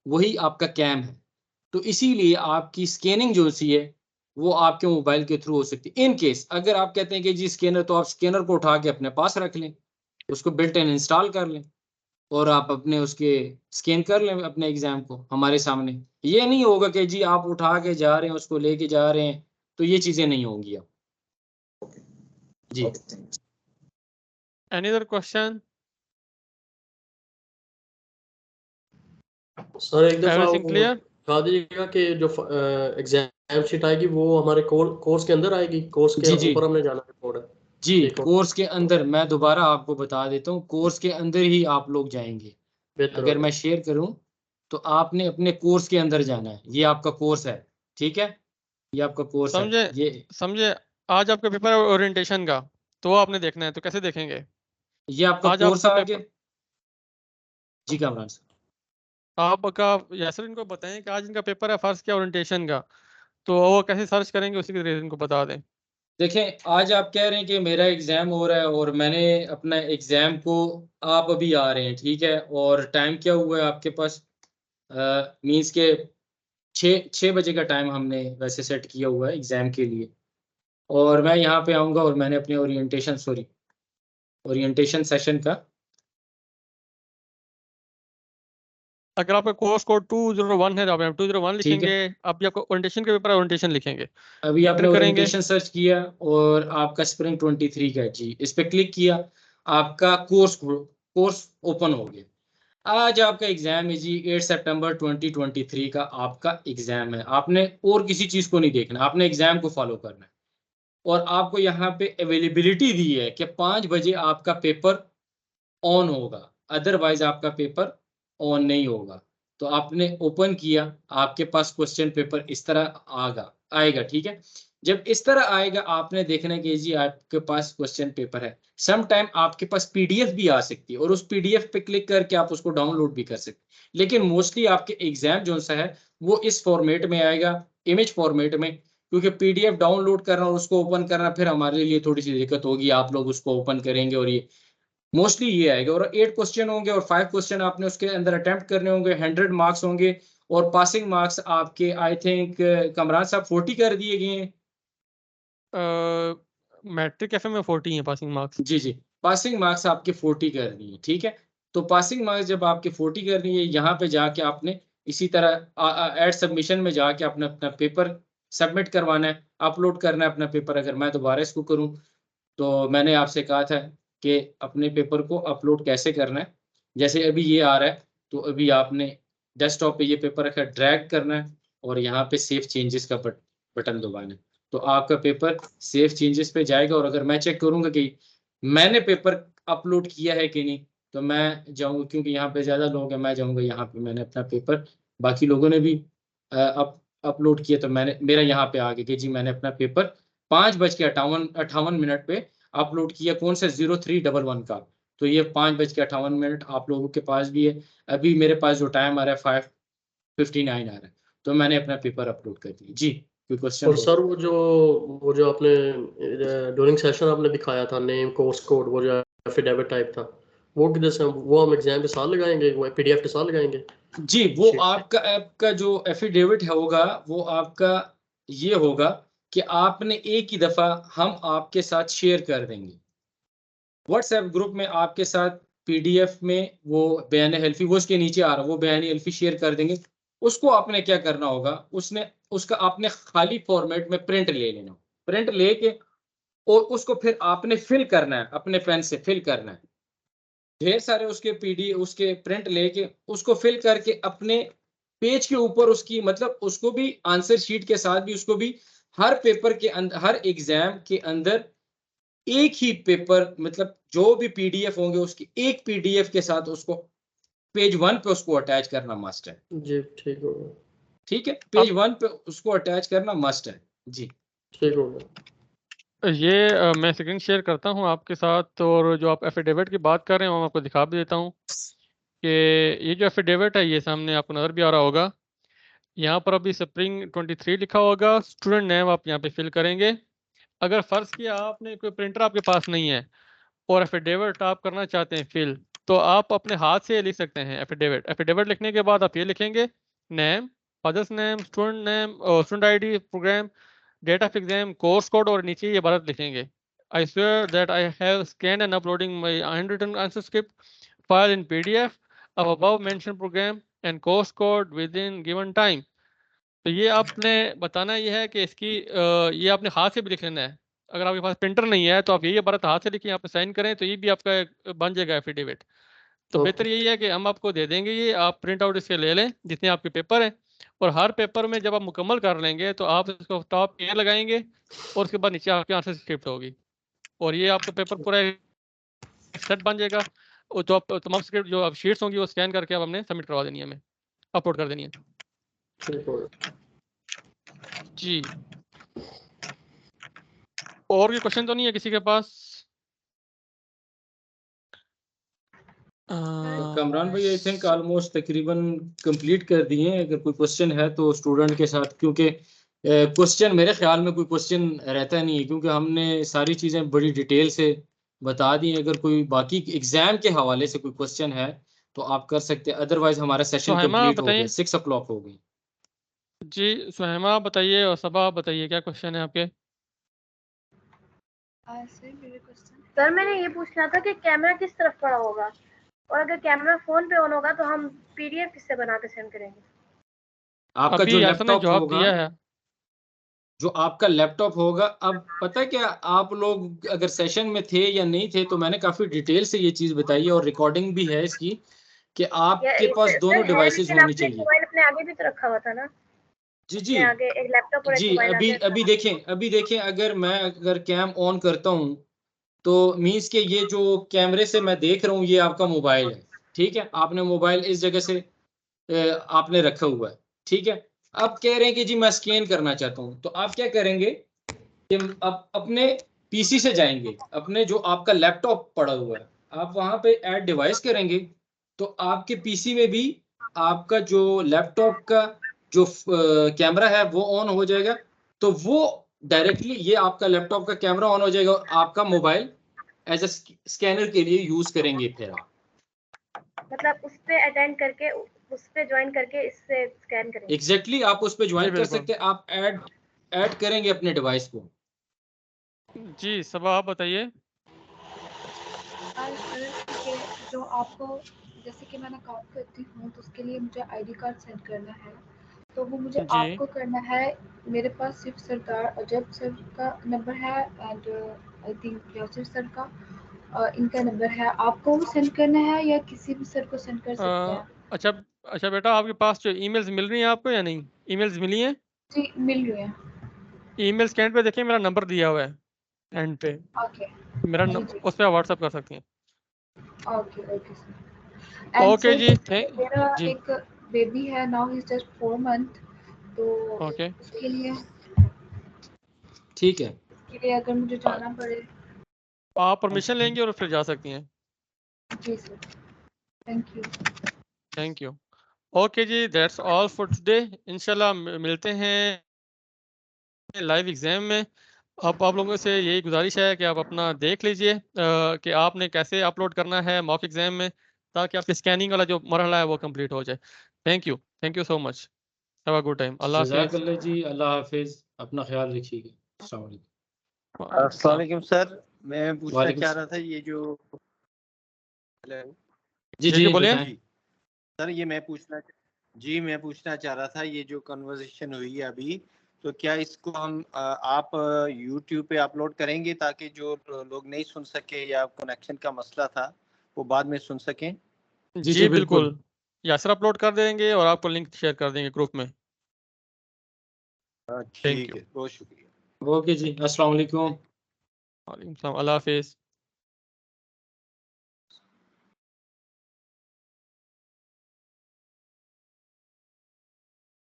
वही आपका कैम है। तो इसीलिए आपकी स्कैनिंग जो सी है वो आपके मोबाइल के थ्रू हो सकती है। इन केस अगर आप कहते हैं कि जी स्कैनर, तो आप स्कैनर को उठा के अपने पास रख लें, उसको बिल्ट इन इंस्टॉल कर लें और आप अपने उसके स्कैन कर लें अपने एग्जाम को हमारे सामने। ये नहीं होगा कि जी आप उठा के जा रहे हैं, उसको लेके जा रहे हैं, तो ये चीजें नहीं होंगी अब। जी एनी अदर क्वेश्चन? सर एक दफा एवरीथिंग वो क्लियर? बता दीजिएगा कि जो एग्जाम शीट आएगी वो हमारे कोर्स के अंदर आएगी, कोर्स के जी जी ऊपर हमने जाना है कोड? जी, ठीक हो, कोर्स के अंदर मैं दोबारा आपको बता देता हूँ, कोर्स के अंदर ही आप लोग जाएंगे। बेहतर अगर होगा। मैं शेयर करूं तो आपने अपने कोर्स के अंदर जाना है। ये आपका कोर्स है, ठीक है? ये आपका कोर्स है। समझे समझे। आज आपका पेपर है ओरिएंटेशन का, तो वो आपने देखना है, तो कैसे देखेंगे? ये आपका आज कोर्स आपका आ गया। पेपर, जी कामरान सर। आपका यासर इनको बताएं कि आज इनका पेपर है फर्स्ट क्या ओरिएंटेशन का, तो वो कैसे सर्च करेंगे उसी के जरिए इनको बता दें। देखें, आज आप कह रहे हैं कि मेरा एग्जाम हो रहा है और मैंने अपना एग्जाम को, आप अभी आ रहे हैं, ठीक है? और टाइम क्या हुआ है आपके पास? मींस के 6 बजे का टाइम हमने वैसे सेट किया हुआ है एग्जाम के लिए, और मैं यहाँ पे आऊँगा और मैंने अपने ओरिएंटेशन सेशन का, अगर आपका कोर्स कोड 201 है तो आप 201 ठीक है? लिखेंगे। अभी आपको ओरिएंटेशन के पेपर है, ओरिएंटेशन लिखेंगे, अभी आपने फिर करेंगे। ओरिएंटेशन सर्च किया और आपका स्प्रिंग 23 का जी, इस पे क्लिक किया, आपका कोर्स ओपन हो गया। आज आपका एग्जाम है जी, 8 सितंबर 2023 का आपका एग्जाम है। आपने और किसी चीज को नहीं देखना, आपने एग्जाम को फॉलो करना है। और आपको यहाँ पे अवेलेबिलिटी दी है कि 5 बजे आपका पेपर ऑन होगा, अदरवाइज आपका पेपर ऑन नहीं होगा। तो आपने ओपन किया, आपके पास क्वेश्चन पेपर इस तरह आएगा, ठीक है? जब इस तरह आएगा आपने देखना है कि जी आपके पास क्वेश्चन पेपर है। सम टाइम आपके पास पीडीएफ भी आ सकती है और उस पीडीएफ पे क्लिक करके आप उसको डाउनलोड भी कर सकते हैं, लेकिन मोस्टली आपके एग्जाम जो सा है वो इस फॉर्मेट में आएगा, इमेज फॉर्मेट में। क्योंकि पीडीएफ डाउनलोड करना और उसको ओपन करना फिर हमारे लिए थोड़ी सी दिक्कत होगी, आप लोग उसको ओपन करेंगे और ये मोस्टली ये आएगा। और 8 क्वेश्चन होंगे और 5 क्वेश्चन आपने उसके अंदर अटेम्प्ट करने होंगे, 100 मार्क्स होंगे। और पासिंग मार्क्स आपके आई थिंक कमरान साहब 40 कर दिए गए हैं। मैट्रिक एफए में 40 है पासिंग मार्क्स। जी जी, पासिंग मार्क्स आपके 40 कर दिए, ठीक है? तो पासिंग मार्क्स जब आपके 40 कर दिए, यहाँ पे जाके आपने इसी तरह एड सबमिशन में जाके अपना अपना पेपर सबमिट करवाना है, अपलोड करना है अपना पेपर। अगर मैं दोबारा इसको करूँ तो मैंने आपसे कहा था कि अपने पेपर को अपलोड कैसे करना है। जैसे अभी ये आ रहा है तो अभी आपने डेस्कटॉप पे ये पेपर रखा, ड्रैग करना है और यहाँ पे सेव चेंजेस का बटन दबाना है, तो आपका पेपर सेव चेंजेस पे जाएगा। और अगर मैं चेक करूंगा कि मैंने पेपर अपलोड किया है कि नहीं, तो मैं जाऊंगा, क्योंकि यहाँ पे ज्यादा लोग हैं, मैं जाऊंगा यहाँ पे मैंने अपना पेपर, बाकी लोगों ने भी अपलोड किया, तो मैंने मेरा यहाँ पे आ गया कि जी मैंने अपना पेपर 5:58 पे अपलोड किया। कौन सा? 0311 का। तो ये 5:58 आप लोगों के पास भी है। अभी मेरे पास जो टाइम आ रहा है 5:59 आ रहा है, तो मैंने अपना पेपर अपलोड कर दिया। जी कोई क्वेश्चन और हो? सर वो जो आपने ड्यूरिंग सेशन आपने दिखाया था नेम कोर्स कोड, वो जो एफिडेविट टाइप था, वो किधर से, वो हम एग्जाम के साथ लगाएंगे, वो पीडीएफ के साथ लगाएंगे? जी, वो आपका जो एफिडेविट होगा वो आपका ये होगा कि आपने एक ही दफ़ा हम आपके साथ शेयर कर देंगे व्हाट्सएप ग्रुप में आपके साथ पीडीएफ में वो बयान हल्फी वो उसके नीचे आ रहा वो बयान हल्फी शेयर कर देंगे। उसको आपने क्या करना होगा, उसका आपने खाली फॉर्मेट में प्रिंट ले लेना, प्रिंट लेके और उसको फिर आपने फिल करना है, अपने पेन से फिल करना है। ढेर सारे उसके प्रिंट लेके उसको फिल करके अपने पेज के ऊपर उसकी मतलब उसको भी आंसर शीट के साथ भी उसको भी हर पेपर के अंदर हर एग्जाम के अंदर एक ही पेपर मतलब जो भी पीडीएफ होंगे उसकी एक पीडीएफ के साथ उसको पेज 1 पे उसको अटैच करना मस्ट है जी ठीक होगा। ठीक है, पेज 1 पे उसको अटैच करना मस्ट है जी ठीक होगा। ये मैं स्क्रीन शेयर करता हूँ आपके साथ, और जो आप एफिडेविट की बात कर रहे हैं वो मैं आपको दिखा भी देता हूँ कि ये जो एफिडेविट है ये सामने आपको नज़र भी आ रहा होगा। यहाँ पर अभी स्प्रिंग 23 लिखा होगा, स्टूडेंट नेम आप यहाँ पे फिल करेंगे। अगर फ़र्ज़ किया आपने कोई प्रिंटर आपके पास नहीं है और एफिडेविट आप करना चाहते हैं फिल, तो आप अपने हाथ से लिख सकते हैं एफिडेविट। एफिडेविट लिखने के बाद आप ये लिखेंगे name, father's name, student name, student ID, programme, date of exam, course code और नीचे ये इबारत लिखेंगे I swear that I have scanned and uploading my handwritten answer script file in PDF of above mentioned program and course code within given time। तो ये आपने बताना ये है कि इसकी ये आपने हाथ से भी लिख लेना है। अगर आपके पास प्रिंटर नहीं है तो आप ये बात हाथ से लिखें, यहाँ पे साइन करें तो ये भी आपका बन जाएगा एफिडेविट। तो बेहतर यही है कि हम आपको दे देंगे, ये आप प्रिंट आउट इसके ले लें जितने आपके पेपर हैं, और हर पेपर में जब आप मुकम्मल कर लेंगे तो आप इसको टॉप एयर लगाएंगे और उसके बाद नीचे आपकी आंसर स्क्रिप्ट होगी और ये आपका पेपर पूरा एक सेट बन जाएगा। और जो आप तमाम स्क्रिप्ट जो आप शीट्स होंगी वो स्कैन करके आप हमने सबमिट करवा देनी है, हमें अपलोड कर देनी है। ठीक होगा जी, और भी क्वेश्चन तो नहीं है किसी के पास? कमरान भाई आई थिंक ऑलमोस्ट तकरीबन कंप्लीट कर दिए हैं। अगर कोई क्वेश्चन है तो स्टूडेंट के साथ, क्योंकि क्वेश्चन मेरे ख्याल में कोई क्वेश्चन रहता नहीं है क्योंकि हमने सारी चीज़ें बड़ी डिटेल से बता दी हैं। अगर कोई बाकी एग्जाम के हवाले से कोई क्वेश्चन है तो आप कर सकते हैं, अदरवाइज हमारा सेशन कंप्लीट हो गया, 6 o'clock हो गई। जी सुहैमा बताइए और सबा बताइए क्या क्वेश्चन है आपके? सर मैंने ये पूछना था कि कैमरा किस तरफ पड़ा होगा, और अगर कैमरा फोन पे ऑन होगा तो हम पीडीएफ किससे बना के सेंड करेंगे? आपका जो लैपटॉप जवाब होगा, दिया है। जो आपका लैपटॉप होगा, अब पता है क्या, आप लोग अगर सेशन में थे या नहीं थे तो मैंने काफी डिटेल से ये चीज बताई है और रिकॉर्डिंग भी है इसकी कि आपके पास दोनों डिवाइसेस होनी चाहिए। मोबाइल अपने आगे भी तो रखा हुआ था ना? जी जी आगे एक लैपटॉप और एक जी, मोबाइल अभी देखें अगर कैम ऑन करता हूं तो मींस के ये जो कैमरे से मैं देख रहा हूं ये आपका मोबाइल है, ठीक है। आपने मोबाइल इस जगह से आपने रखा हुआ है, ठीक है। अब कह रहे हैं कि जी मैं स्कैन करना चाहता हूं, तो आप क्या करेंगे कि आप अपने पीसी से जाएंगे, अपने जो आपका लैपटॉप पड़ा हुआ है आप वहां पे ऐड डिवाइस करेंगे, तो आपके पीसी में भी आपका जो लैपटॉप का जो कैमरा है वो ऑन हो जाएगा। तो वो डायरेक्टली ये आपका लैपटॉप का कैमरा ऑन हो जाएगा और आपका मोबाइल एज अ स्कैनर के लिए यूज करेंगे फिर आप। मतलब उस पे अटेंड करके उस पे ज्वाइन करके इससे स्कैन करेंगे। एग्जैक्टली आप उस पे ज्वाइन कर सकते हैं, आप ऐड करेंगे अपने डिवाइस को। जी सबा आप बताइए। जो आपको जैसे कि मैंने काम करती हूँ तो उसके लिए मुझे आईडी कार्ड सेंड करना है, तो वो मुझे आपको करना है। मेरे पास सिर्फ सरदार अजब सर का नंबर है and I think Yasir sir का इनका नंबर है। आपको वो सेंड करना है या किसी भी सर को सेंड कर सकते हैं? अच्छा बेटा, आपके पास जो ईमेल्स मिल रही हैं आपको या नहीं? ईमेल्स मिली हैं? जी मिल रही हैं। ईमेल स्कैन पे देखिए, मेरा नंबर दिया हुआ है एंड पे। ओके मेरा उस पे व्हाट्सएप कर सकती हैं। Okay okay sir. ओके जी, मेरा जी एक बेबी है, now he is just 4 month, तो ओके उसके लिए ठीक है, उसके लिए अगर मुझे जाना पड़े। आप परमिशन लेंगे और फिर जा सकती हैं। जी सर, थैंक यू। ओके जी, दैट्स ऑल फॉर टुडे। इंशाल्लाह मिलते हैं लाइव एग्जाम में। अब आप लोगों से यही गुजारिश है कि आप अपना देख लीजिए कि आपने कैसे अपलोड करना है मॉक एग्जाम में, ताकि आपकी स्कैनिंग वाला जो मरहला है वो कंप्लीट हो जाए। Thank you so much. Have a good time. अल्लाह हाफिज़। जज़ाकल्लाह जी, अल्लाह हाफिज, अपना ख्याल रखिएगा। अस्सलाम वालेकुम। अस्सलाम वालेकुम सर, मैं पूछना वालेकुम चाह रहा था ये जो हेलो जी जी बोलिए। बताएं। सर ये मैं पूछना चाह रहा था ये जो कन्वर्सेशन हुई है अभी, तो क्या इसको हम आप YouTube पे अपलोड करेंगे ताकि जो लोग नहीं सुन सके या कनेक्शन का मसला था वो बाद में सुन सकें? जी बिल्कुल, यासर अपलोड कर देंगे और आपको लिंक शेयर कर देंगे ग्रुप में। ठीक है, बहुत शुक्रिया। ओके जी, अस्सलाम वालेकुम। वालेकुम सलाम, अल्लाह हाफिज़।